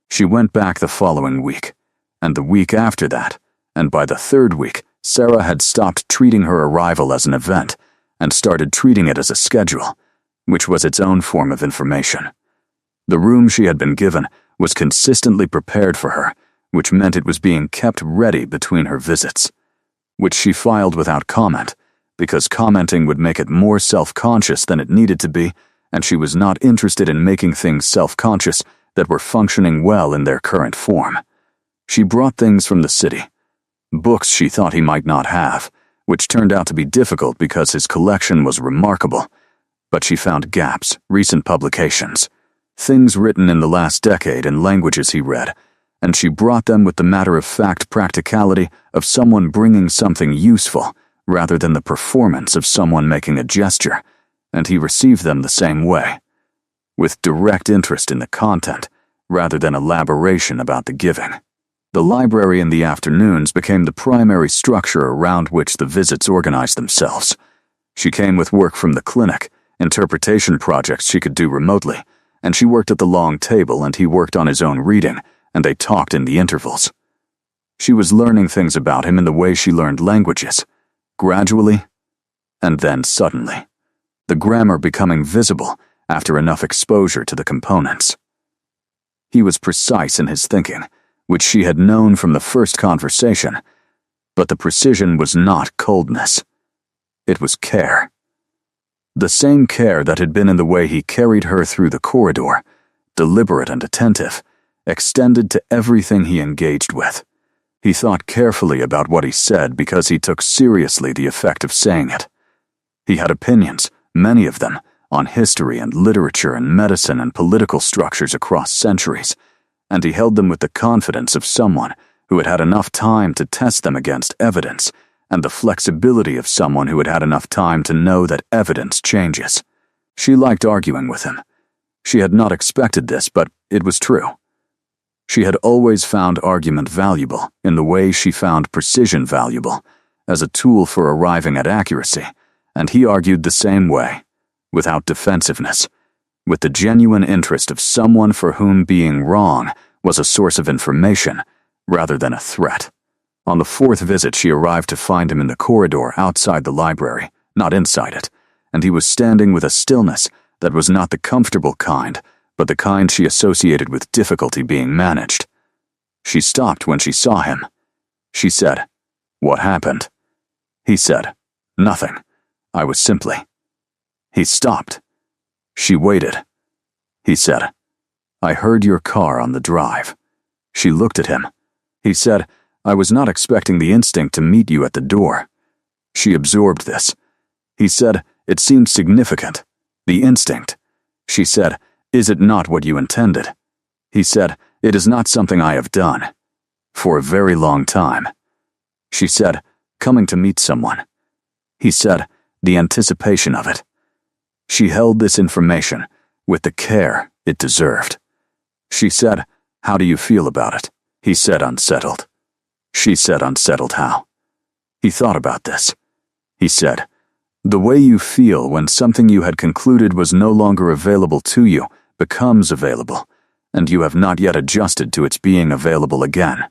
She went back the following week, and the week after that, and by the third week, Sarah had stopped treating her arrival as an event and started treating it as a schedule, which was its own form of information. The room she had been given was consistently prepared for her, which meant it was being kept ready between her visits, which she filed without comment, because commenting would make it more self-conscious than it needed to be, and she was not interested in making things self-conscious that were functioning well in their current form. She brought things from the city, books she thought he might not have, which turned out to be difficult because his collection was remarkable, but she found gaps, recent publications, things written in the last decade in languages he read, and she brought them with the matter-of-fact practicality of someone bringing something useful rather than the performance of someone making a gesture, and he received them the same way, with direct interest in the content rather than elaboration about the giving. The library in the afternoons became the primary structure around which the visits organized themselves. She came with work from the clinic, interpretation projects she could do remotely, and she worked at the long table and he worked on his own reading, and they talked in the intervals. She was learning things about him in the way she learned languages, gradually, and then suddenly, the grammar becoming visible after enough exposure to the components. He was precise in his thinking, which she had known from the first conversation, but the precision was not coldness. It was care. The same care that had been in the way he carried her through the corridor, deliberate and attentive, extended to everything he engaged with. He thought carefully about what he said because he took seriously the effect of saying it. He had opinions, many of them, on history and literature and medicine and political structures across centuries, and he held them with the confidence of someone who had had enough time to test them against evidence, and the flexibility of someone who had had enough time to know that evidence changes. She liked arguing with him. She had not expected this, but it was true. She had always found argument valuable in the way she found precision valuable, as a tool for arriving at accuracy, and he argued the same way, without defensiveness, with the genuine interest of someone for whom being wrong was a source of information rather than a threat. On the fourth visit, she arrived to find him in the corridor outside the library, not inside it, and he was standing with a stillness that was not the comfortable kind, but the kind she associated with difficulty being managed. She stopped when she saw him. She said, "What happened?" He said, "Nothing. I was simply." He stopped. She waited. He said, "I heard your car on the drive." She looked at him. He said, I was not expecting the instinct to meet you at the door. She absorbed this. He said, it seemed significant. The instinct. She said, is it not what you intended? He said, it is not something I have done. For a very long time. She said, coming to meet someone. He said, the anticipation of it. She held this information with the care it deserved. She said, how do you feel about it? He said, unsettled. She said, unsettled how? He thought about this. He said, the way you feel when something you had concluded was no longer available to you becomes available, and you have not yet adjusted to its being available again.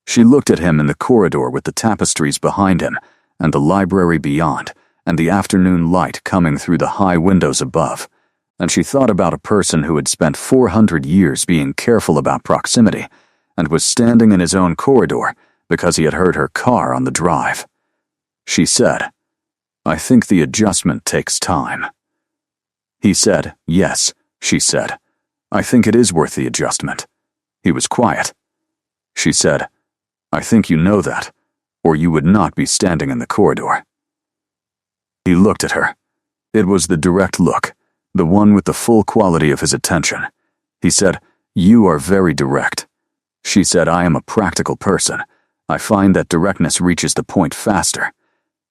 She looked at him in the corridor with the tapestries behind him, and the library beyond, and the afternoon light coming through the high windows above, and she thought about a person who had spent 400 years being careful about proximity, and was standing in his own corridor because he had heard her car on the drive. She said, I think the adjustment takes time. He said, yes, she said. I think it is worth the adjustment. He was quiet. She said, I think you know that, or you would not be standing in the corridor. He looked at her. It was the direct look, the one with the full quality of his attention. He said, you are very direct. She said, I am a practical person. I find that directness reaches the point faster.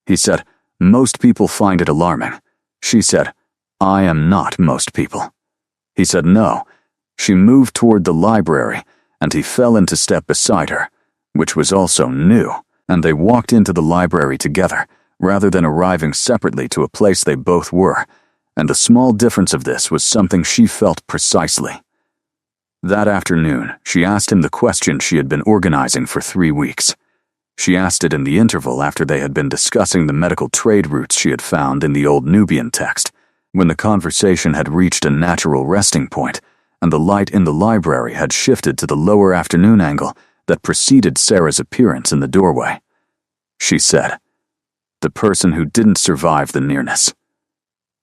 He said, most people find it alarming. She said, I am not most people. He said, no. She moved toward the library, and he fell into step beside her, which was also new, and they walked into the library together, rather than arriving separately to a place they both were, and the small difference of this was something she felt precisely. That afternoon, she asked him the question she had been organizing for 3 weeks. She asked it in the interval after they had been discussing the medical trade routes she had found in the old Nubian text, when the conversation had reached a natural resting point, and the light in the library had shifted to the lower afternoon angle that preceded Sarah's appearance in the doorway. She said, the person who didn't survive the nearness.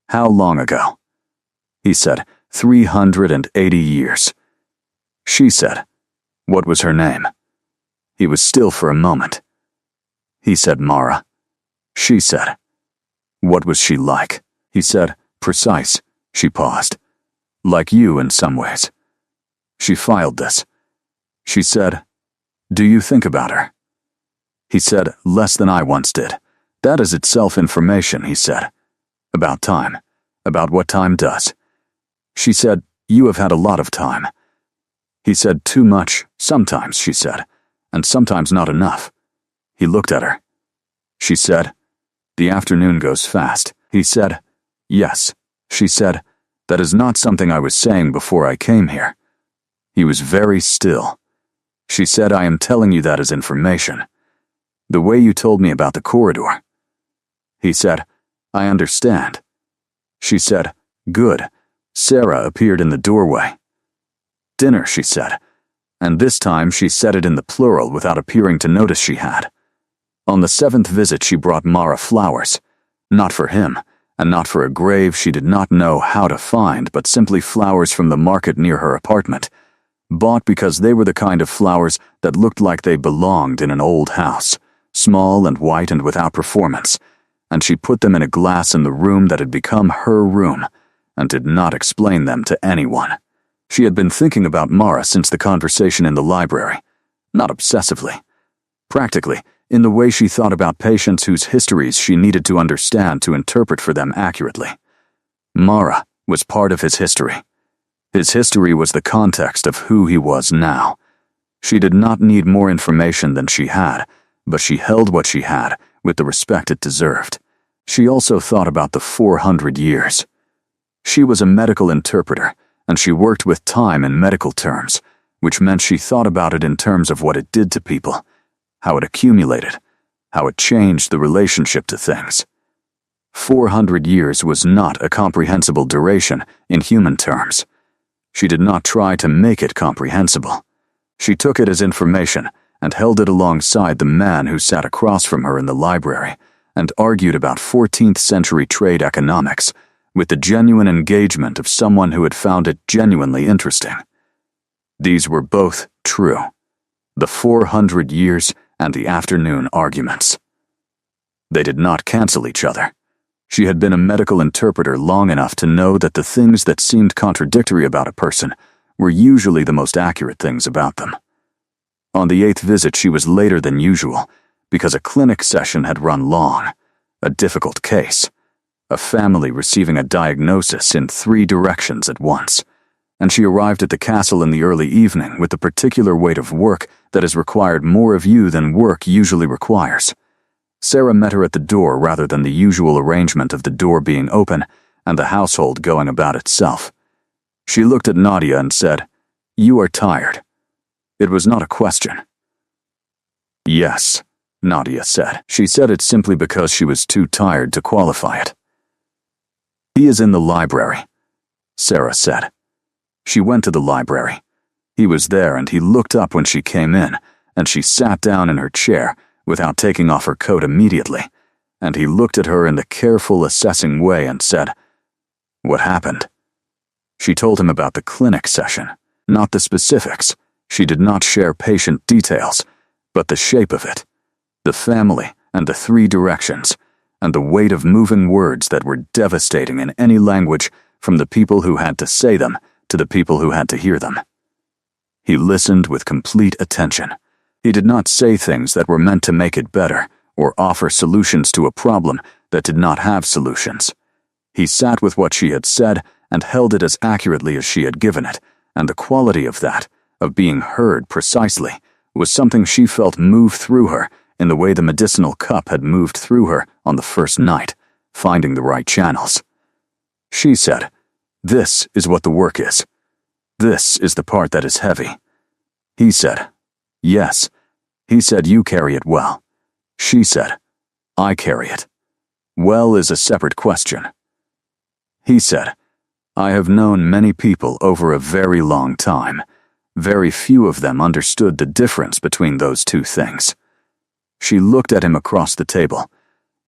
How long ago? He said, 380 years. She said, what was her name? He was still for a moment. He said, Mara. She said, what was she like? He said, precise. She paused. Like you in some ways. She filed this. She said, do you think about her? He said, less than I once did. That is itself information, he said. About time. About what time does. She said, you have had a lot of time. He said, too much, sometimes, she said, and sometimes not enough. He looked at her. She said, the afternoon goes fast. He said, yes. She said, that is not something I was saying before I came here. He was very still. She said, I am telling you that as information. The way you told me about the corridor. He said, I understand. She said, good. Sarah appeared in the doorway. Dinner, she said, and this time she said it in the plural without appearing to notice she had. On the 7th visit she brought Mara flowers, not for him, and not for a grave she did not know how to find, but simply flowers from the market near her apartment, bought because they were the kind of flowers that looked like they belonged in an old house, small and white and without performance, and she put them in a glass in the room that had become her room, and did not explain them to anyone. She had been thinking about Mara since the conversation in the library, not obsessively. Practically, in the way she thought about patients whose histories she needed to understand to interpret for them accurately. Mara was part of his history. His history was the context of who he was now. She did not need more information than she had, but she held what she had with the respect it deserved. She also thought about the 400 years. She was a medical interpreter, and she worked with time in medical terms, which meant she thought about it in terms of what it did to people, how it accumulated, how it changed the relationship to things. 400 years was not a comprehensible duration in human terms. She did not try to make it comprehensible. She took it as information and held it alongside the man who sat across from her in the library and argued about 14th century trade economics with the genuine engagement of someone who had found it genuinely interesting. These were both true. the 400 years and the afternoon arguments. They did not cancel each other. She had been a medical interpreter long enough to know that the things that seemed contradictory about a person were usually the most accurate things about them. On the 8th visit, she was later than usual because a clinic session had run long, a difficult case, a family receiving a diagnosis in 3 directions at once, and she arrived at the castle in the early evening with the particular weight of work that has required more of you than work usually requires. Sarah met her at the door rather than the usual arrangement of the door being open and the household going about itself. She looked at Nadia and said, "You are tired." It was not a question. "Yes," Nadia said. She said it simply because she was too tired to qualify it. "He is in the library," Sarah said. She went to the library. He was there and he looked up when she came in, and she sat down in her chair without taking off her coat immediately, and he looked at her in the careful, assessing way and said, "What happened?" She told him about the clinic session, not the specifics. She did not share patient details, but the shape of it, the family and the 3 directions, and the weight of moving words that were devastating in any language, from the people who had to say them to the people who had to hear them. He listened with complete attention. He did not say things that were meant to make it better or offer solutions to a problem that did not have solutions. He sat with what she had said and held it as accurately as she had given it, and the quality of that, of being heard precisely, was something she felt move through her in the way the medicinal cup had moved through her on the first night, finding the right channels. She said, "This is what the work is. This is the part that is heavy." He said, "Yes." He said, "You carry it well." She said, "I carry it." Well is a separate question. He said, "I have known many people over a very long time. Very few of them understood the difference between those 2 things." She looked at him across the table.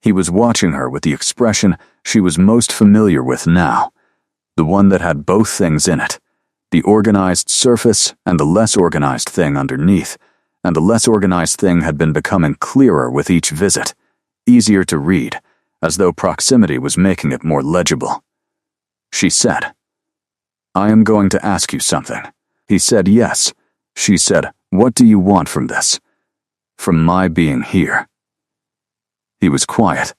He was watching her with the expression she was most familiar with now, the one that had both things in it, the organized surface and the less organized thing underneath, and the less organized thing had been becoming clearer with each visit, easier to read, as though proximity was making it more legible. She said, "I am going to ask you something." He said, "Yes." She said, "What do you want from this? From my being here?" He was quiet.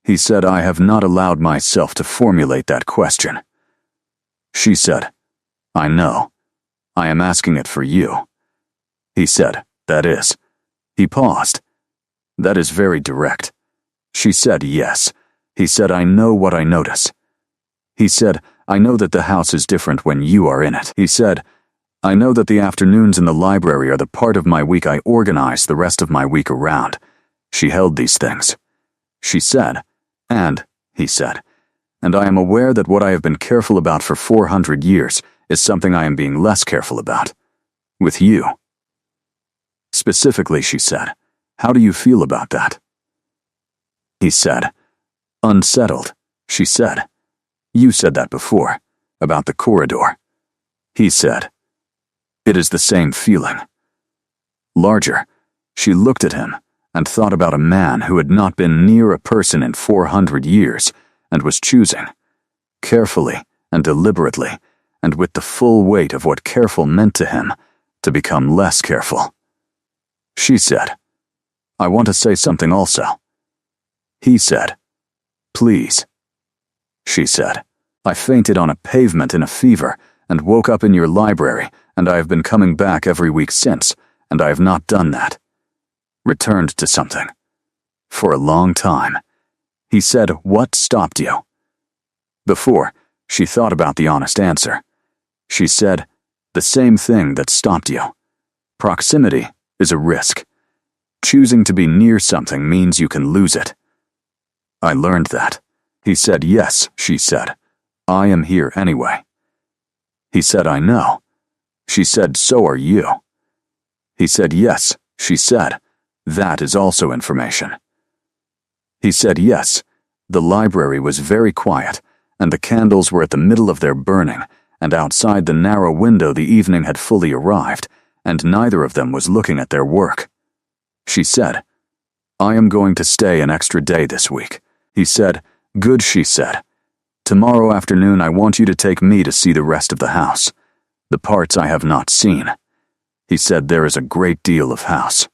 He said, "I have not allowed myself to formulate that question." She said, "I know. I am asking it for you." He said, "That is." He paused. "That is very direct." She said, "Yes." He said, "I know what I notice." He said, "I know that the house is different when you are in it." He said, "I know that the afternoons in the library are the part of my week I organize the rest of my week around." She held these things. She said, "And," he said, "and I am aware that what I have been careful about for 400 years is something I am being less careful about. With you." Specifically, she said, "How do you feel about that?" He said, "Unsettled," she said. "You said that before, about the corridor." He said, "It is the same feeling." Larger, she looked at him and thought about a man who had not been near a person in 400 years and was choosing, carefully and deliberately, and with the full weight of what careful meant to him, to become less careful. She said, "I want to say something also." He said, "Please." She said, "I fainted on a pavement in a fever and woke up in your library, and I have been coming back every week since, and I have not done that. Returned to something. For a long time." He said, "What stopped you?" Before, she thought about the honest answer. She said, "The same thing that stopped you. Proximity is a risk. Choosing to be near something means you can lose it." I learned that. He said, "Yes," she said. "I am here anyway." He said, "I know." She said, "So are you." He said, "Yes," she said. "That is also information." He said, "Yes." The library was very quiet, and the candles were at the middle of their burning, and outside the narrow window the evening had fully arrived, and neither of them was looking at their work. She said, "I am going to stay an extra day this week." He said, "Good," she said. "Tomorrow afternoon I want you to take me to see the rest of the house, the parts I have not seen." He said, "There is a great deal of house."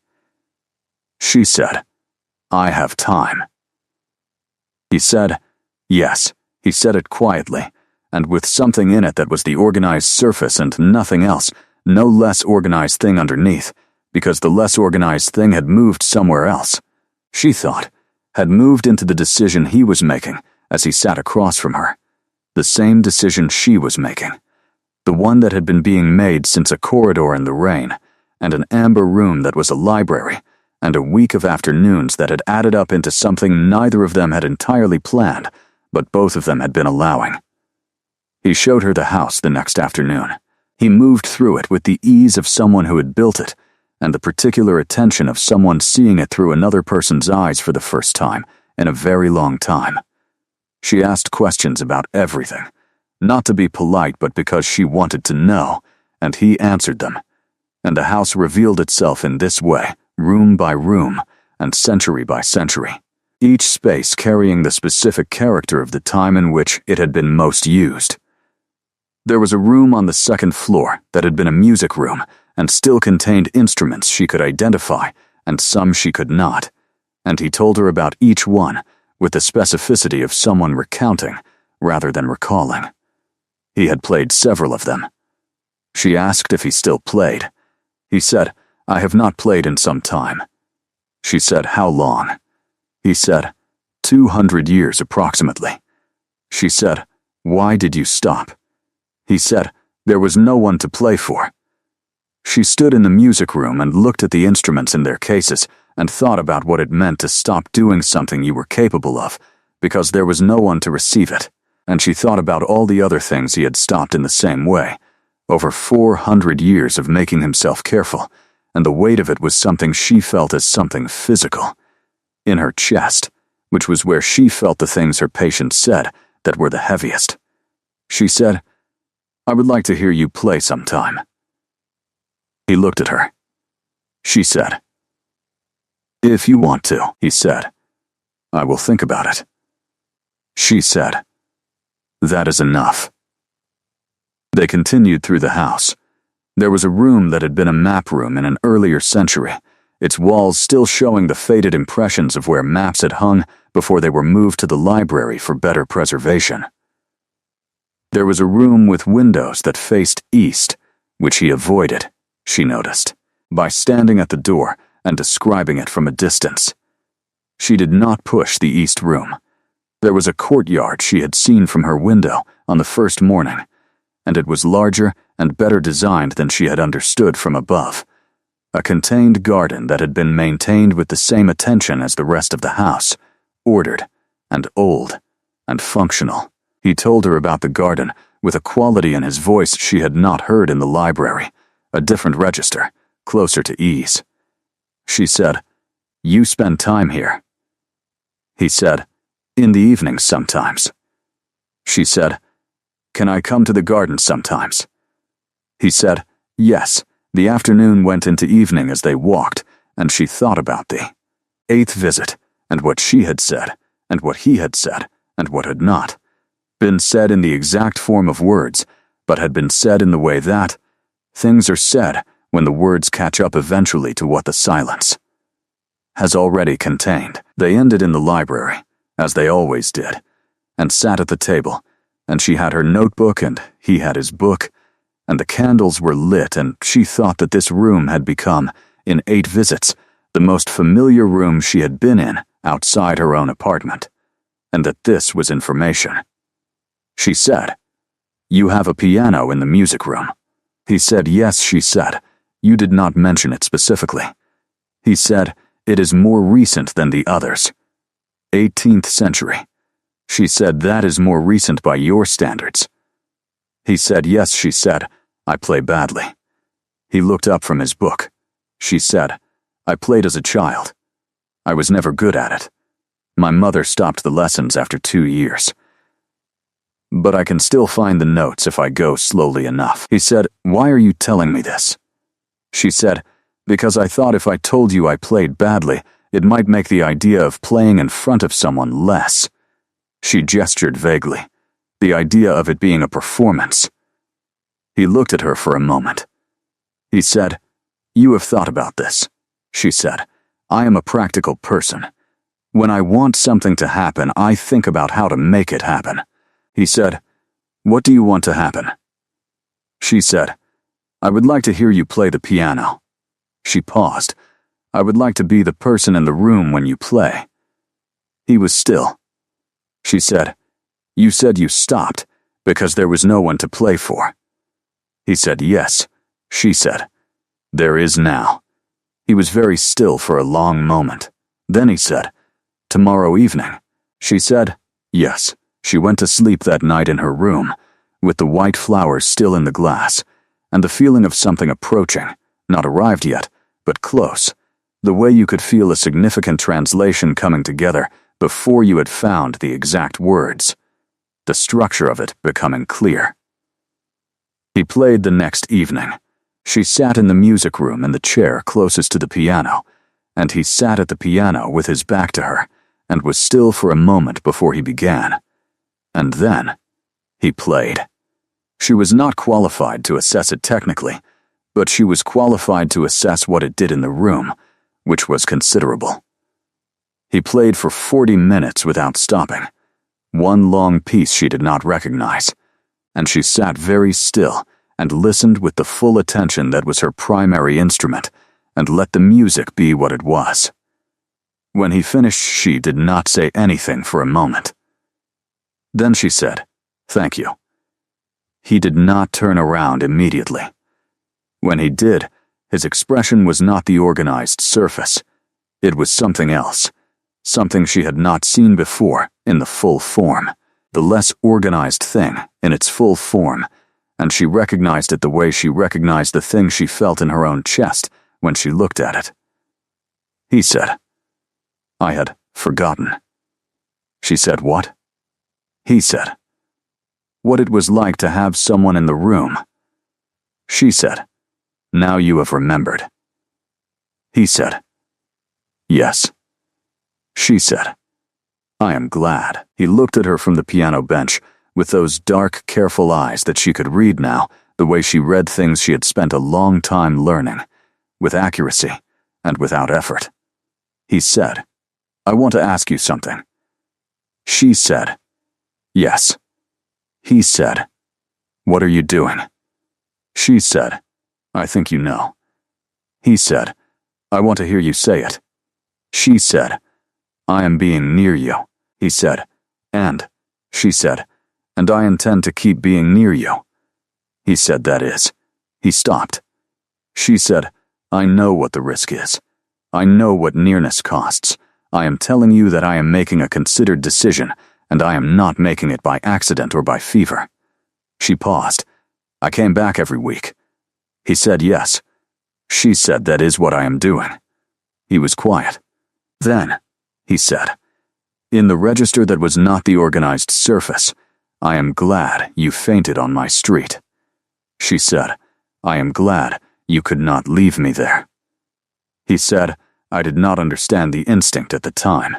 She said, "I have time." He said, "Yes." He said it quietly, and with something in it that was the organized surface and nothing else, no less organized thing underneath, because the less organized thing had moved somewhere else. She thought, had moved into the decision he was making as he sat across from her. The same decision she was making. The one that had been being made since a corridor in the rain, and an amber room that was a library, and a week of afternoons that had added up into something neither of them had entirely planned, but both of them had been allowing. He showed her the house the next afternoon. He moved through it with the ease of someone who had built it, and the particular attention of someone seeing it through another person's eyes for the first time in a very long time. She asked questions about everything, not to be polite but because she wanted to know, and he answered them. And the house revealed itself in this way, room by room, and century by century, each space carrying the specific character of the time in which it had been most used. There was a room on the second floor that had been a music room and still contained instruments she could identify and some she could not, and he told her about each one with the specificity of someone recounting rather than recalling. He had played several of them. She asked if he still played. He said, "I have not played in some time." She said, "How long?" He said, 200 years approximately. She said, "Why did you stop?" He said, "There was no one to play for." She stood in the music room and looked at the instruments in their cases and thought about what it meant to stop doing something you were capable of, because there was no one to receive it. And she thought about all the other things he had stopped in the same way, over 400 years of making himself careful, and the weight of it was something she felt as something physical. In her chest, which was where she felt the things her patients said that were the heaviest. She said, "I would like to hear you play sometime." He looked at her. She said, "If you want to," he said. "I will think about it." She said, "That is enough." They continued through the house. There was a room that had been a map room in an earlier century, its walls still showing the faded impressions of where maps had hung before they were moved to the library for better preservation. There was a room with windows that faced east, which he avoided, she noticed, by standing at the door and describing it from a distance. She did not push the east room. There was a courtyard she had seen from her window on the first morning, and it was larger and better designed than she had understood from above. A contained garden that had been maintained with the same attention as the rest of the house, ordered and old and functional. He told her about the garden with a quality in his voice she had not heard in the library, a different register, closer to ease. She said, "You spend time here." He said, "In the evenings sometimes." She said, "Can I come to the garden sometimes?" He said, "Yes." The afternoon went into evening as they walked, and she thought about the 8th visit, and what she had said, and what he had said, and what had not been said in the exact form of words, but had been said in the way that things are said when the words catch up eventually to what the silence has already contained. They ended in the library, as they always did, and sat at the table, and she had her notebook and he had his book, and the candles were lit, and she thought that this room had become, in 8 visits, the most familiar room she had been in outside her own apartment, and that this was information. She said, "You have a piano in the music room." He said, "Yes," she said. "You did not mention it specifically." He said, "It is more recent than the others. 18th century. She said, "That is more recent by your standards." He said, "Yes," she said. "I play badly." He looked up from his book. She said, "I played as a child. I was never good at it. My mother stopped the lessons after 2 years. But I can still find the notes if I go slowly enough." He said, "Why are you telling me this?" She said, because I thought if I told you I played badly, it might make the idea of playing in front of someone less. She gestured vaguely, the idea of it being a performance. He looked at her for a moment. He said, "You have thought about this," she said. "I am a practical person. When I want something to happen, I think about how to make it happen." He said, "What do you want to happen?" She said, "I would like to hear you play the piano." She paused. "I would like to be the person in the room when you play." He was still. She said, "You said you stopped because there was no one to play for." He said, "Yes." She said, "There is now." He was very still for a long moment. Then he said, "Tomorrow evening." She said, "Yes." She went to sleep that night in her room, with the white flowers still in the glass, and the feeling of something approaching, not arrived yet, but close, the way you could feel a significant translation coming together before you had found the exact words, the structure of it becoming clear. He played the next evening. She sat in the music room in the chair closest to the piano, and he sat at the piano with his back to her, and was still for a moment before he began. And then, he played. She was not qualified to assess it technically, but she was qualified to assess what it did in the room, which was considerable. He played for 40 minutes without stopping, one long piece she did not recognize, and she sat very still and listened with the full attention that was her primary instrument, and let the music be what it was. When he finished, she did not say anything for a moment. Then she said, "Thank you." He did not turn around immediately. When he did, his expression was not the organized surface. It was something else, something she had not seen before in the full form, the less organized thing in its full form, and she recognized it the way she recognized the thing she felt in her own chest when she looked at it. He said, "I had forgotten." She said, "What?" He said, "What it was like to have someone in the room." She said, "Now you have remembered." He said, "Yes." She said, "I am glad." He looked at her from the piano bench with those dark, careful eyes that she could read now, the way she read things she had spent a long time learning, with accuracy and without effort. He said, "I want to ask you something." She said, "Yes." He said, "What are you doing?" She said, "I think you know." He said, "I want to hear you say it." She said, "I am being near you." He said, "And," she said, "and I intend to keep being near you." He said, "That is." He stopped. She said, "I know what the risk is. I know what nearness costs. I am telling you that I am making a considered decision, and I am not making it by accident or by fever." She paused. "I came back every week." He said, "Yes." She said, "That is what I am doing." He was quiet. Then, he said, "In the register that was not the organized surface, I am glad you fainted on my street." She said, "I am glad you could not leave me there." He said, "I did not understand the instinct at the time."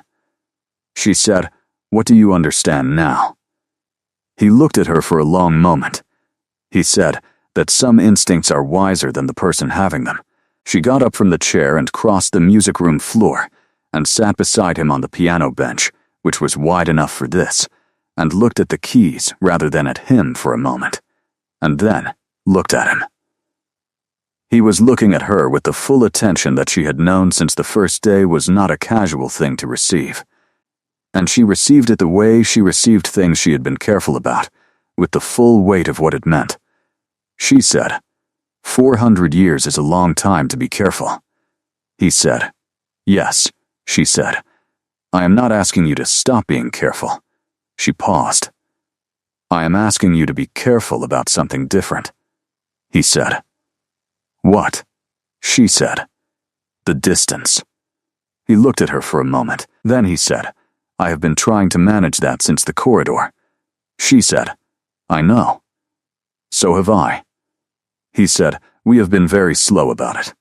She said, "What do you understand now?" He looked at her for a long moment. He said that some instincts are wiser than the person having them. She got up from the chair and crossed the music room floor and sat beside him on the piano bench, which was wide enough for this, and looked at the keys rather than at him for a moment, and then looked at him. He was looking at her with the full attention that she had known since the first day was not a casual thing to receive. And she received it the way she received things she had been careful about, with the full weight of what it meant. She said, 400 years is a long time to be careful." He said, "Yes," she said. "I am not asking you to stop being careful." She paused. "I am asking you to be careful about something different." He said, "What?" She said, "The distance." He looked at her for a moment. Then he said, "I have been trying to manage that since the corridor." She said, "I know." "So have I." He said, "We have been very slow about it."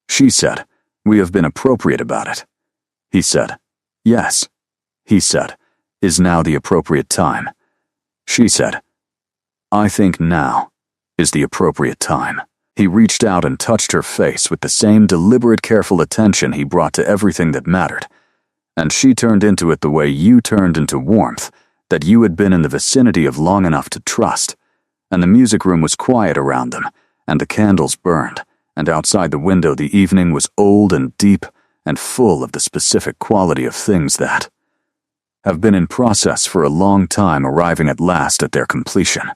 She said, "We have been appropriate about it." He said, "Yes." He said, "Is now the appropriate time?" She said, "I think now is the appropriate time." He reached out and touched her face with the same deliberate, careful attention he brought to everything that mattered, and she turned into it the way you turned into warmth that you had been in the vicinity of long enough to trust, and the music room was quiet around them, and the candles burned, and outside the window the evening was old and deep and full of the specific quality of things that have been in process for a long time, arriving at last at their completion.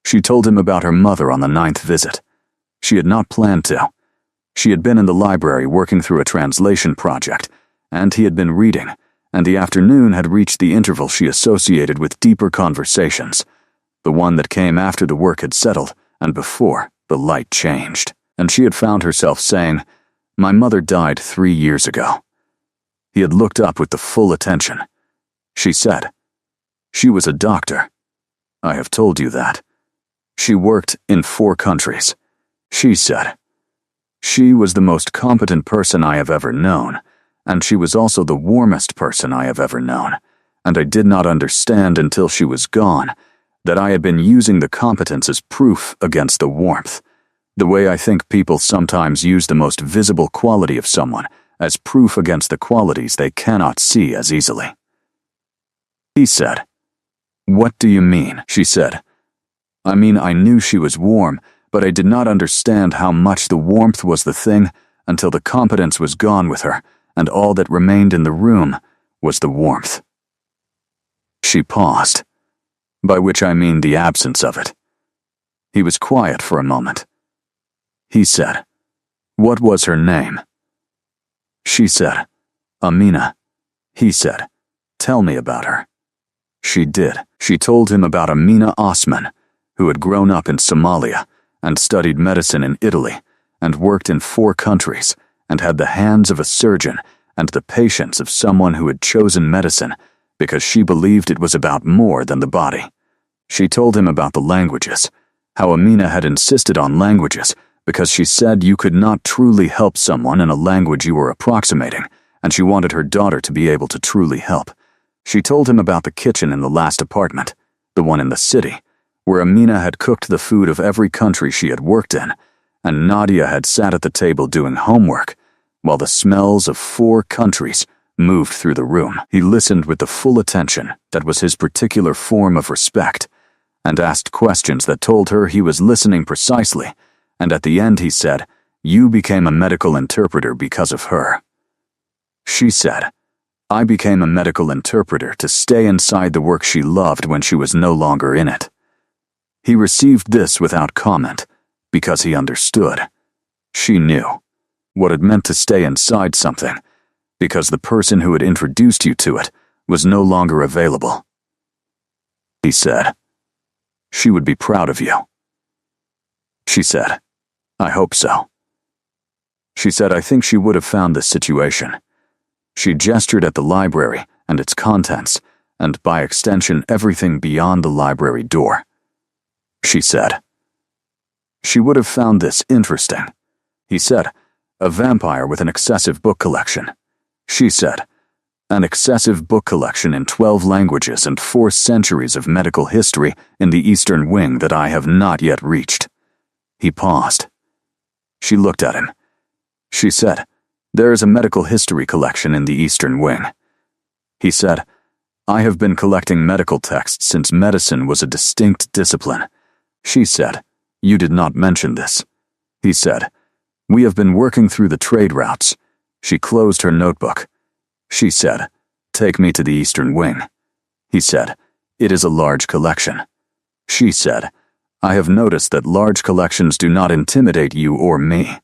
She told him about her mother on the 9th visit. She had not planned to. She had been in the library working through a translation project, and he had been reading, and the afternoon had reached the interval she associated with deeper conversations, the one that came after the work had settled and before the light changed. And she had found herself saying, "My mother died 3 years ago." He had looked up with the full attention. She said, "She was a doctor. I have told you that. She worked in 4 countries. She said, she was the most competent person I have ever known, and she was also the warmest person I have ever known, and I did not understand until she was gone that I had been using the competence as proof against the warmth, the way I think people sometimes use the most visible quality of someone as proof against the qualities they cannot see as easily." He said, "What do you mean?" She said, "I mean, I knew she was warm, but I did not understand how much the warmth was the thing until the competence was gone with her, and all that remained in the room was the warmth." She paused, by which I mean the absence of it. He was quiet for a moment. He said, "What was her name?" She said, "Amina." He said, "Tell me about her." She did. She told him about Amina Osman, who had grown up in Somalia and studied medicine in Italy and worked in 4 countries and had the hands of a surgeon and the patience of someone who had chosen medicine because she believed it was about more than the body. She told him about the languages, how Amina had insisted on languages because she said you could not truly help someone in a language you were approximating, and she wanted her daughter to be able to truly help. She told him about the kitchen in the last apartment, the one in the city, where Amina had cooked the food of every country she had worked in, and Nadia had sat at the table doing homework, while the smells of 4 countries moved through the room. He listened with the full attention that was his particular form of respect, and asked questions that told her he was listening precisely, and at the end he said, "You became a medical interpreter because of her." She said, "I became a medical interpreter to stay inside the work she loved when she was no longer in it." He received this without comment, because he understood. She knew what it meant to stay inside something, because the person who had introduced you to it was no longer available. He said, "She would be proud of you." She said, "I hope so." She said, "I think she would have found this situation." She gestured at the library and its contents, and by extension everything beyond the library door. She said, "She would have found this interesting." He said, "A vampire with an excessive book collection." She said, "An excessive book collection in 12 languages and 4 centuries of medical history in the Eastern Wing that I have not yet reached." He paused. She looked at him. She said, "There is a medical history collection in the Eastern Wing." He said, "I have been collecting medical texts since medicine was a distinct discipline." She said, "You did not mention this." He said, "We have been working through the trade routes." She closed her notebook. She said, "Take me to the Eastern Wing." He said, "It is a large collection." She said, "I have noticed that large collections do not intimidate you or me."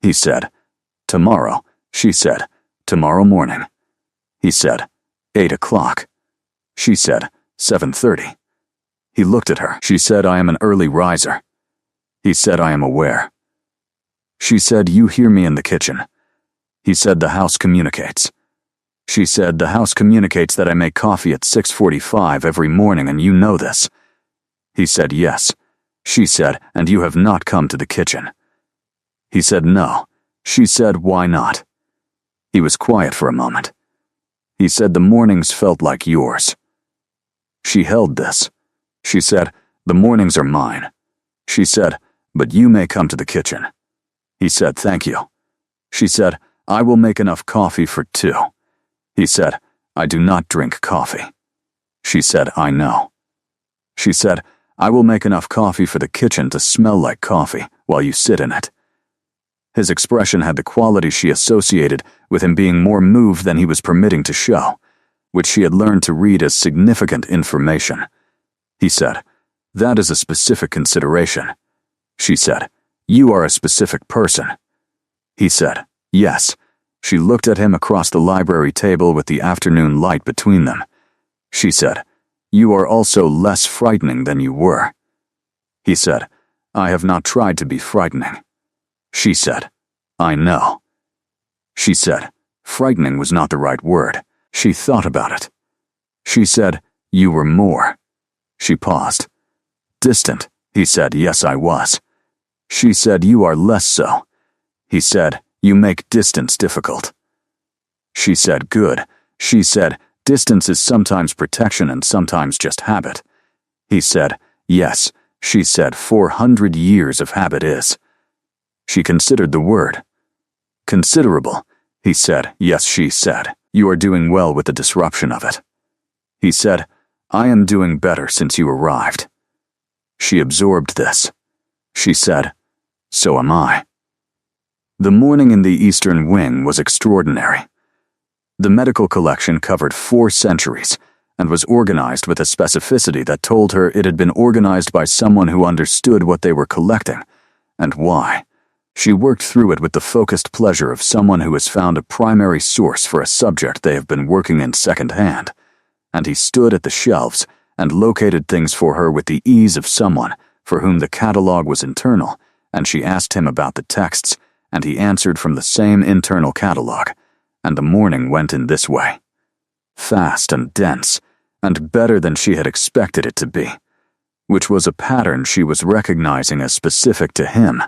He said, "Tomorrow." She said, "Tomorrow morning." He said, 8 o'clock. She said, 7:30. He looked at her. She said, "I am an early riser." He said, "I am aware." She said, "You hear me in the kitchen." He said, "The house communicates." She said, "The house communicates that I make coffee at 6:45 every morning, and you know this." He said, "Yes." She said, "And you have not come to the kitchen." He said no. She said, "Why not?" He was quiet for a moment. He said, "The mornings felt like yours." She held this. She said, "The mornings are mine." She said, "But you may come to the kitchen." He said, "Thank you." She said, "I will make enough coffee for 2. He said, "I do not drink coffee." She said, "I know." She said, "I will make enough coffee for the kitchen to smell like coffee while you sit in it." His expression had the quality she associated with him being more moved than he was permitting to show, which she had learned to read as significant information. He said, "That is a specific consideration." She said, "You are a specific person." He said, "Yes." She looked at him across the library table with the afternoon light between them. She said, "You are also less frightening than you were." He said, "I have not tried to be frightening." She said, "I know." She said, frightening was not the right word. She thought about it. She said, "You were more." She paused. "Distant," he said. "Yes, I was." She said, "You are less so." He said, "You make distance difficult." She said, "Good." She said, "Distance is sometimes protection and sometimes just habit." He said, "Yes." She said, 400 years of habit is. She considered the word. "Considerable," he said. "Yes," she said. "You are doing well with the disruption of it." He said, "I am doing better since you arrived." She absorbed this. She said, "So am I." The morning in the Eastern Wing was extraordinary. The medical collection covered 4 centuries and was organized with a specificity that told her it had been organized by someone who understood what they were collecting and why. She worked through it with the focused pleasure of someone who has found a primary source for a subject they have been working in secondhand, and he stood at the shelves and located things for her with the ease of someone for whom the catalog was internal, and she asked him about the texts, and he answered from the same internal catalog, and the morning went in this way. Fast and dense, and better than she had expected it to be, which was a pattern she was recognizing as specific to him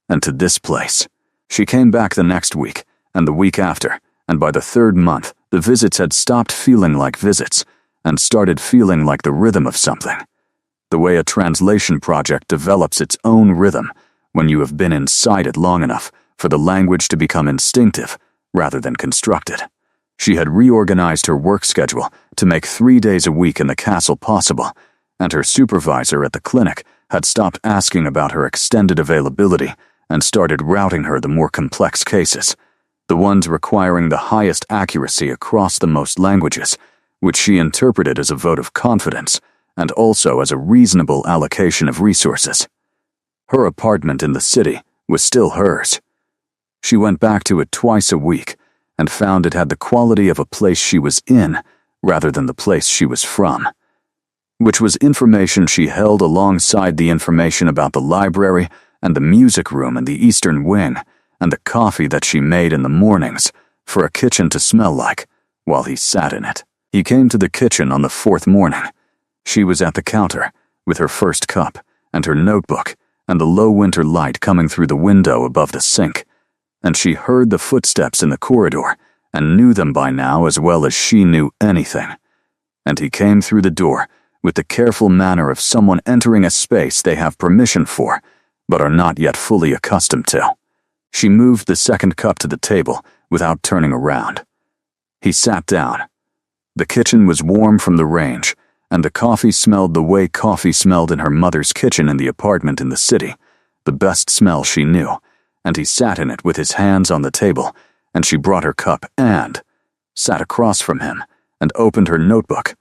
and to this place. She came back the next week, and the week after, and by the 3rd month, the visits had stopped feeling like visits and started feeling like the rhythm of something. The way a translation project develops its own rhythm when you have been inside it long enough for the language to become instinctive rather than constructed. She had reorganized her work schedule to make 3 days a week in the castle possible, and her supervisor at the clinic had stopped asking about her extended availability and started routing her the more complex cases, the ones requiring the highest accuracy across the most languages, which she interpreted as a vote of confidence and also as a reasonable allocation of resources. Her apartment in the city was still hers. She went back to it twice a week and found it had the quality of a place she was in rather than the place she was from, which was information she held alongside the information about the library and the music room in the Eastern Wing and the coffee that she made in the mornings for a kitchen to smell like while he sat in it. He came to the kitchen on the 4th morning. She was at the counter with her first cup and her notebook and the low winter light coming through the window above the sink, and she heard the footsteps in the corridor and knew them by now as well as she knew anything. And he came through the door with the careful manner of someone entering a space they have permission for, but are not yet fully accustomed to. She moved the 2nd cup to the table without turning around. He sat down. The kitchen was warm from the range, and the coffee smelled the way coffee smelled in her mother's kitchen in the apartment in the city, the best smell she knew, and he sat in it with his hands on the table, and she brought her cup and sat across from him and opened her notebook,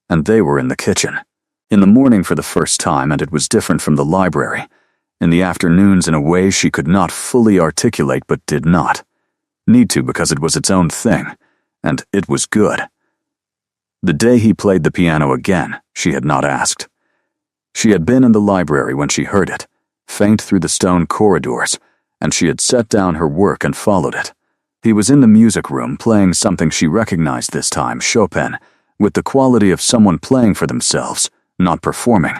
and they were in the kitchen. In the morning for the first time, and it was different from the library. In the afternoons in a way she could not fully articulate but did not need to because it was its own thing, and it was good. The day he played the piano again, she had not asked. She had been in the library when she heard it, faint through the stone corridors, and she had set down her work and followed it. He was in the music room playing something she recognized this time, Chopin, with the quality of someone playing for themselves, not performing,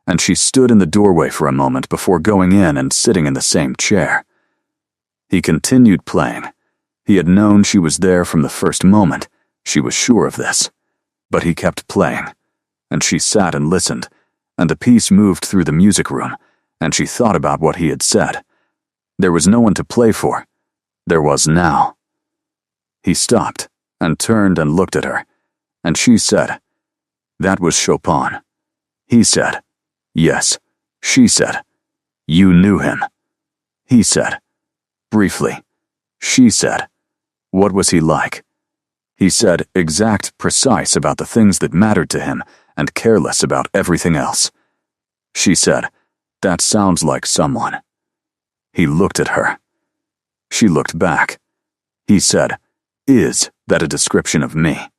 and she stood in the doorway for a moment before going in and sitting in the same chair. He continued playing. He had known she was there from the first moment. She was sure of this. But he kept playing, and she sat and listened, and the piece moved through the music room, and she thought about what he had said. There was no one to play for. There was now. He stopped and turned and looked at her, and she said, "That was Chopin." He said, "Yes." She said, "You knew him." He said, "Briefly." She said, "What was he like?" He said, exact, precise about the things that mattered to him and careless about everything else. She said, "That sounds like someone." He looked at her. She looked back. He said, "Is that a description of me?"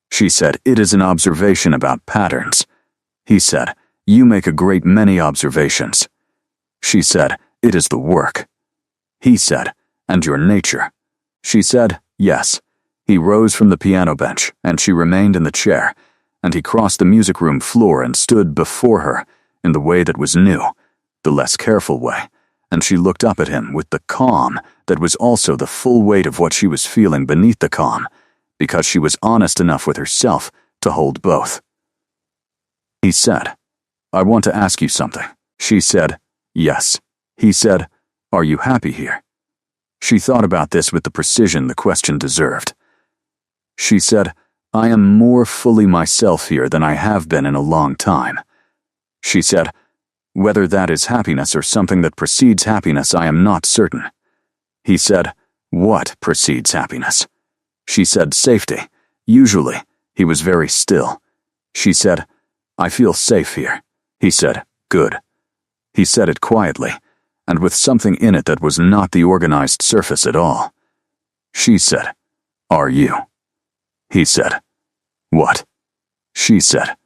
She said, "It is an observation about patterns." He said, "You make a great many observations." She said, "It is the work." He said, "And your nature." She said, "Yes." He rose from the piano bench, and she remained in the chair, and he crossed the music room floor and stood before her in the way that was new, the less careful way, and she looked up at him with the calm that was also the full weight of what she was feeling beneath the calm, because she was honest enough with herself to hold both. He said, "I want to ask you something." She said, "Yes." He said, "Are you happy here?" She thought about this with the precision the question deserved. She said, "I am more fully myself here than I have been in a long time." She said, "Whether that is happiness or something that precedes happiness, I am not certain." He said, "What precedes happiness?" She said, "Safety. Usually." He was very still. She said, "I feel safe here." He said, "Good." He said it quietly, and with something in it that was not the organized surface at all. She said, "Are you?" He said, "What?" She said,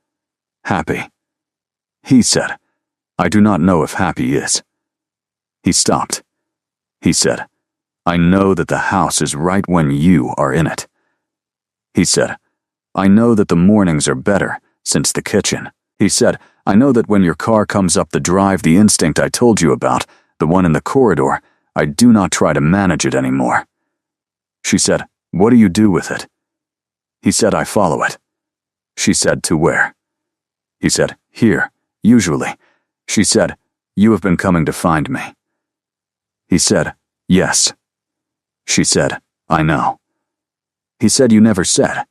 "Happy." He said, "I do not know if happy is." He stopped. He said, "I know that the house is right when you are in it." He said, "I know that the mornings are better since the kitchen." He said, "I know that when your car comes up the drive, the instinct I told you about, the one in the corridor, I do not try to manage it anymore." She said, "What do you do with it?" He said, "I follow it." She said, "To where?" He said, "Here, usually." She said, "You have been coming to find me." He said, "Yes." She said, "I know." He said, "You never said."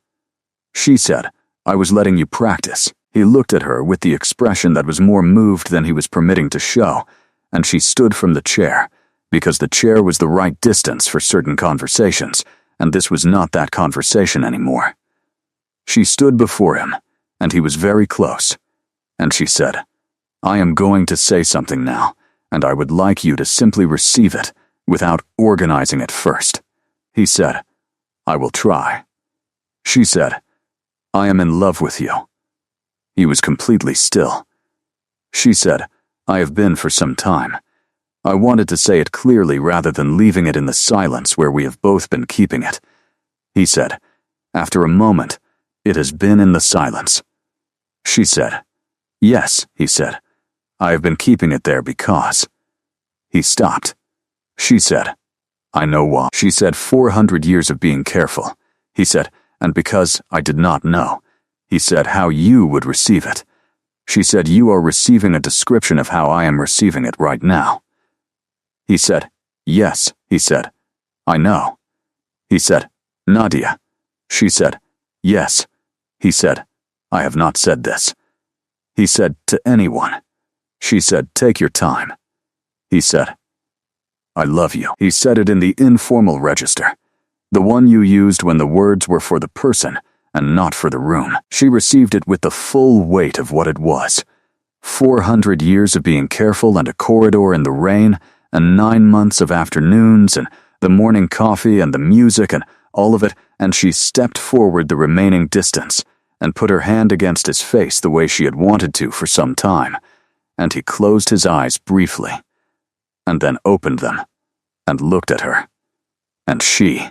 She said, "I was letting you practice." He looked at her with the expression that was more moved than he was permitting to show, and she stood from the chair, because the chair was the right distance for certain conversations, and this was not that conversation anymore. She stood before him, and he was very close, and she said, "I am going to say something now, and I would like you to simply receive it without organizing it first." He said, "I will try." She said, "I am in love with you." He was completely still. She said, "I have been for some time." I wanted to say it clearly rather than leaving it in the silence where we have both been keeping it. He said, after a moment, "It has been in the silence." She said, "Yes," he said, "I have been keeping it there because." He stopped. She said, "I know why." She said, 400 years of being careful. He said, "And because I did not know." He said, "How you would receive it." She said, "You are receiving a description of how I am receiving it right now." He said, "Yes," he said, "I know." He said, "Nadia." She said, "Yes." He said, "I have not said this." He said, "To anyone." She said, "Take your time." He said, "I love you." He said it in the informal register, the one you used when the words were for the person and not for the room. She received it with the full weight of what it was. 400 years of being careful and a corridor in the rain and 9 months of afternoons and the morning coffee and the music and all of it, and she stepped forward the remaining distance and put her hand against his face the way she had wanted to for some time, and he closed his eyes briefly, and then opened them and looked at her, and she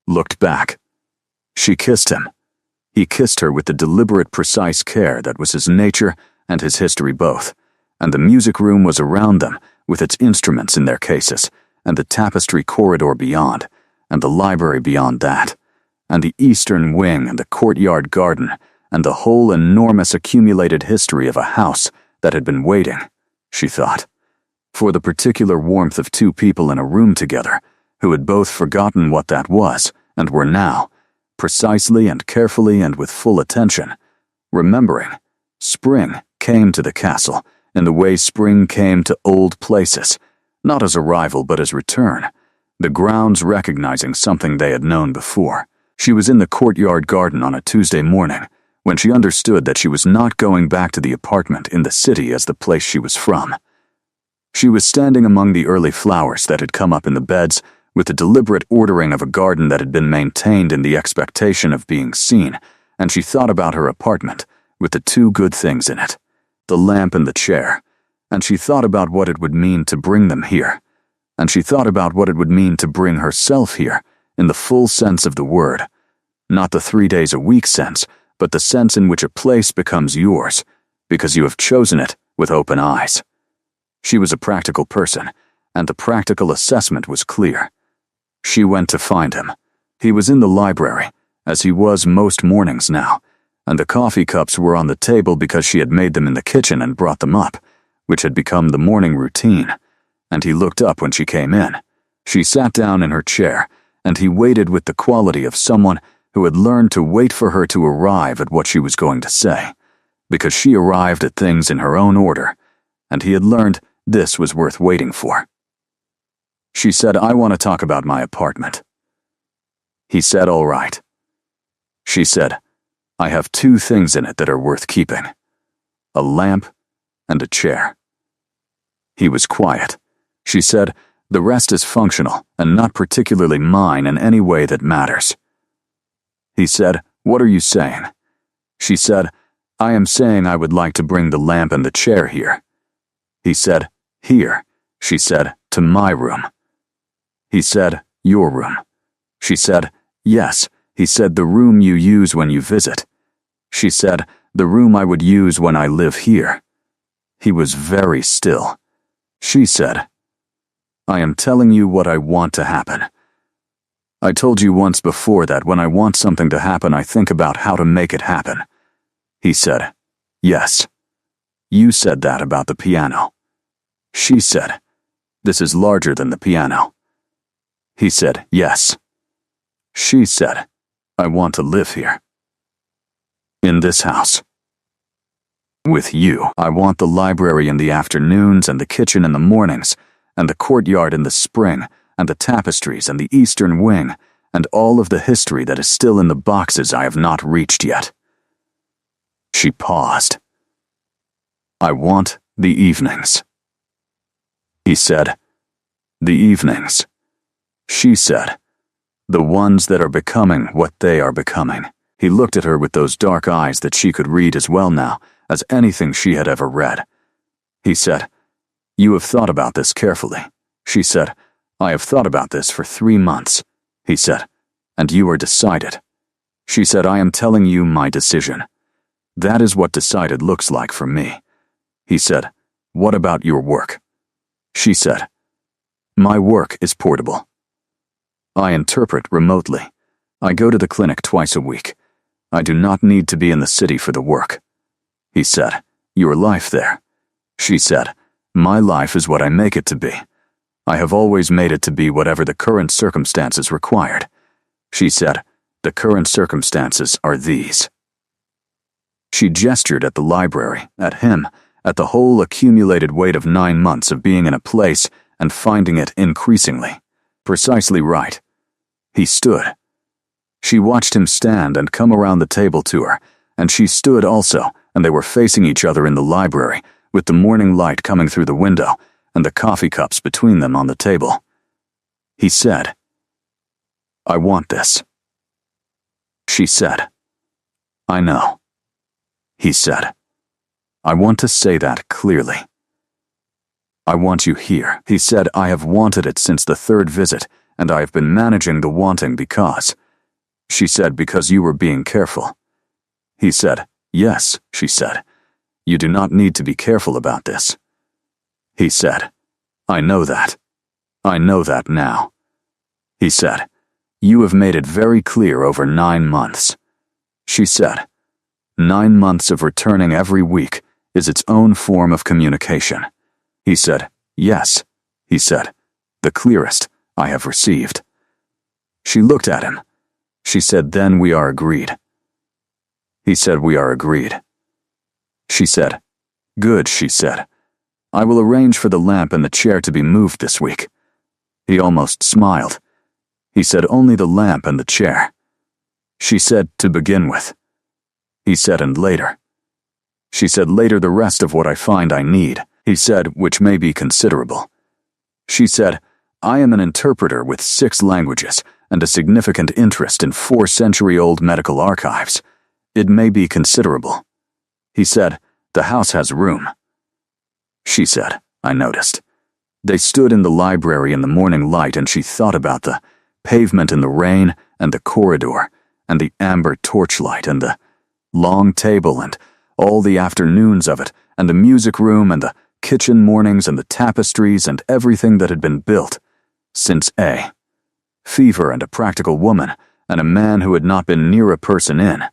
looked back. She kissed him. He kissed her with the deliberate, precise care that was his nature and his history both, and the music room was around them, with its instruments in their cases, and the tapestry corridor beyond, and the library beyond that, and the eastern wing and the courtyard garden, and the whole enormous accumulated history of a house that had been waiting, she thought, for the particular warmth of two people in a room together, who had both forgotten what that was, and were now, precisely and carefully and with full attention, remembering, spring came to the castle in the way spring came to old places, not as arrival but as return, the grounds recognizing something they had known before. She was in the courtyard garden on a Tuesday morning, when she understood that she was not going back to the apartment in the city as the place she was from. She was standing among the early flowers that had come up in the beds, with the deliberate ordering of a garden that had been maintained in the expectation of being seen, and she thought about her apartment, with the two good things in it, the lamp and the chair, and she thought about what it would mean to bring them here, and she thought about what it would mean to bring herself here, in the full sense of the word, not the 3 days a week sense, but the sense in which a place becomes yours, because you have chosen it with open eyes. She was a practical person, and the practical assessment was clear. She went to find him. He was in the library, as he was most mornings now, and the coffee cups were on the table because she had made them in the kitchen and brought them up, which had become the morning routine, and he looked up when she came in. She sat down in her chair, and he waited with the quality of someone who had learned to wait for her to arrive at what she was going to say, because she arrived at things in her own order, and he had learned this was worth waiting for. She said, "I want to talk about my apartment." He said, "All right." She said, "I have 2 things in it that are worth keeping, a lamp and a chair." He was quiet. She said, "The rest is functional and not particularly mine in any way that matters." He said, "What are you saying?" She said, "I am saying I would like to bring the lamp and the chair here." He said, "Here," she said, "to my room." He said, "Your room." She said, "Yes." He said, "The room you use when you visit." She said, "The room I would use when I live here." He was very still. She said, "I am telling you what I want to happen. I told you once before that when I want something to happen, I think about how to make it happen." He said, "Yes. You said that about the piano." She said, "This is larger than the piano." He said, "Yes." She said, "I want to live here. In this house. With you. I want the library in the afternoons and the kitchen in the mornings, and the courtyard in the spring, and the tapestries and the eastern wing, and all of the history that is still in the boxes I have not reached yet." She paused. "I want the evenings." He said, "The evenings." She said, "The ones that are becoming what they are becoming." He looked at her with those dark eyes that she could read as well now as anything she had ever read. He said, "You have thought about this carefully." She said, "I have thought about this for 3 months." He said, "And you are decided." She said, "I am telling you my decision. That is what decided looks like for me." He said, "What about your work?" She said, "My work is portable. I interpret remotely. I go to the clinic twice a week. I do not need to be in the city for the work." He said, "Your life there." She said, "My life is what I make it to be. I have always made it to be whatever the current circumstances required." She said, "The current circumstances are these." She gestured at the library, at him, at the whole accumulated weight of 9 months of being in a place and finding it increasingly precisely right. He stood. She watched him stand and come around the table to her, and she stood also, and they were facing each other in the library, with the morning light coming through the window and the coffee cups between them on the table. He said, "I want this." She said, "I know." He said, "I want to say that clearly. I want you here." He said, "I have wanted it since the 3rd visit, and I have been managing the wanting because." She said, "Because you were being careful." He said, "Yes," she said, "You do not need to be careful about this." He said, "I know that. I know that now." He said, "You have made it very clear over 9 months." She said, 9 months of returning every week is its own form of communication." He said, "Yes," he said, "the clearest I have received." She looked at him. She said, "Then we are agreed." He said, "We are agreed." She said, "Good," she said. "I will arrange for the lamp and the chair to be moved this week." He almost smiled. He said, "Only the lamp and the chair." She said, "To begin with." He said, "And later." She said, "Later the rest of what I find I need." He said, "Which may be considerable." She said, "I am an interpreter with 6 languages and a significant interest in 4-century-old medical archives. It may be considerable." He said, "The house has room." She said, "I noticed." They stood in the library in the morning light, and she thought about the pavement in the rain and the corridor and the amber torchlight and the long table and all the afternoons of it and the music room and the kitchen mornings and the tapestries and everything that had been built since a fever and a practical woman and a man who had not been near a person in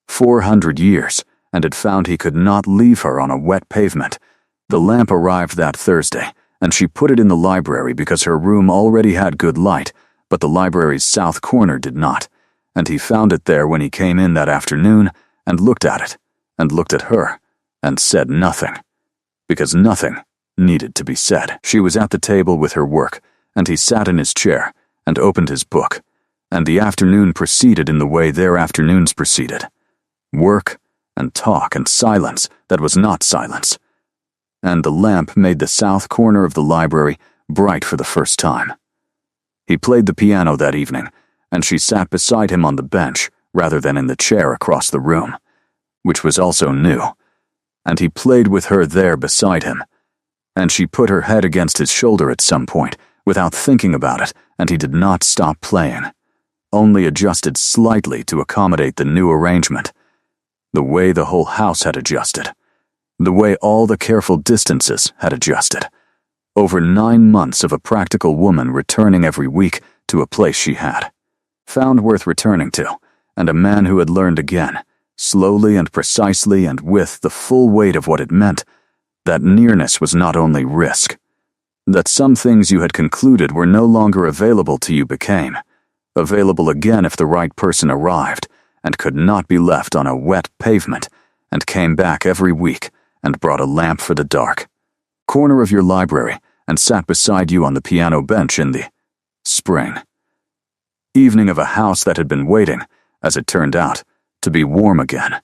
400 years and had found he could not leave her on a wet pavement. The lamp arrived that Thursday, and she put it in the library because her room already had good light, but the library's south corner did not, and he found it there when he came in that afternoon and looked at it, and looked at her, and said nothing, because nothing needed to be said. She was at the table with her work, and he sat in his chair and opened his book, and the afternoon proceeded in the way their afternoons proceeded. Work and talk and silence that was not silence. And the lamp made the south corner of the library bright for the first time. He played the piano that evening, and she sat beside him on the bench rather than in the chair across the room, which was also new, and he played with her there beside him, and she put her head against his shoulder at some point without thinking about it, and he did not stop playing, only adjusted slightly to accommodate the new arrangement, the way the whole house had adjusted, the way all the careful distances had adjusted. Over 9 months of a practical woman returning every week to a place she had found worth returning to, and a man who had learned again, slowly and precisely and with the full weight of what it meant, that nearness was not only risk, that some things you had concluded were no longer available to you became available again if the right person arrived and could not be left on a wet pavement and came back every week and brought a lamp for the dark corner of your library and sat beside you on the piano bench in the spring evening of a house that had been waiting, as it turned out, to be warm again.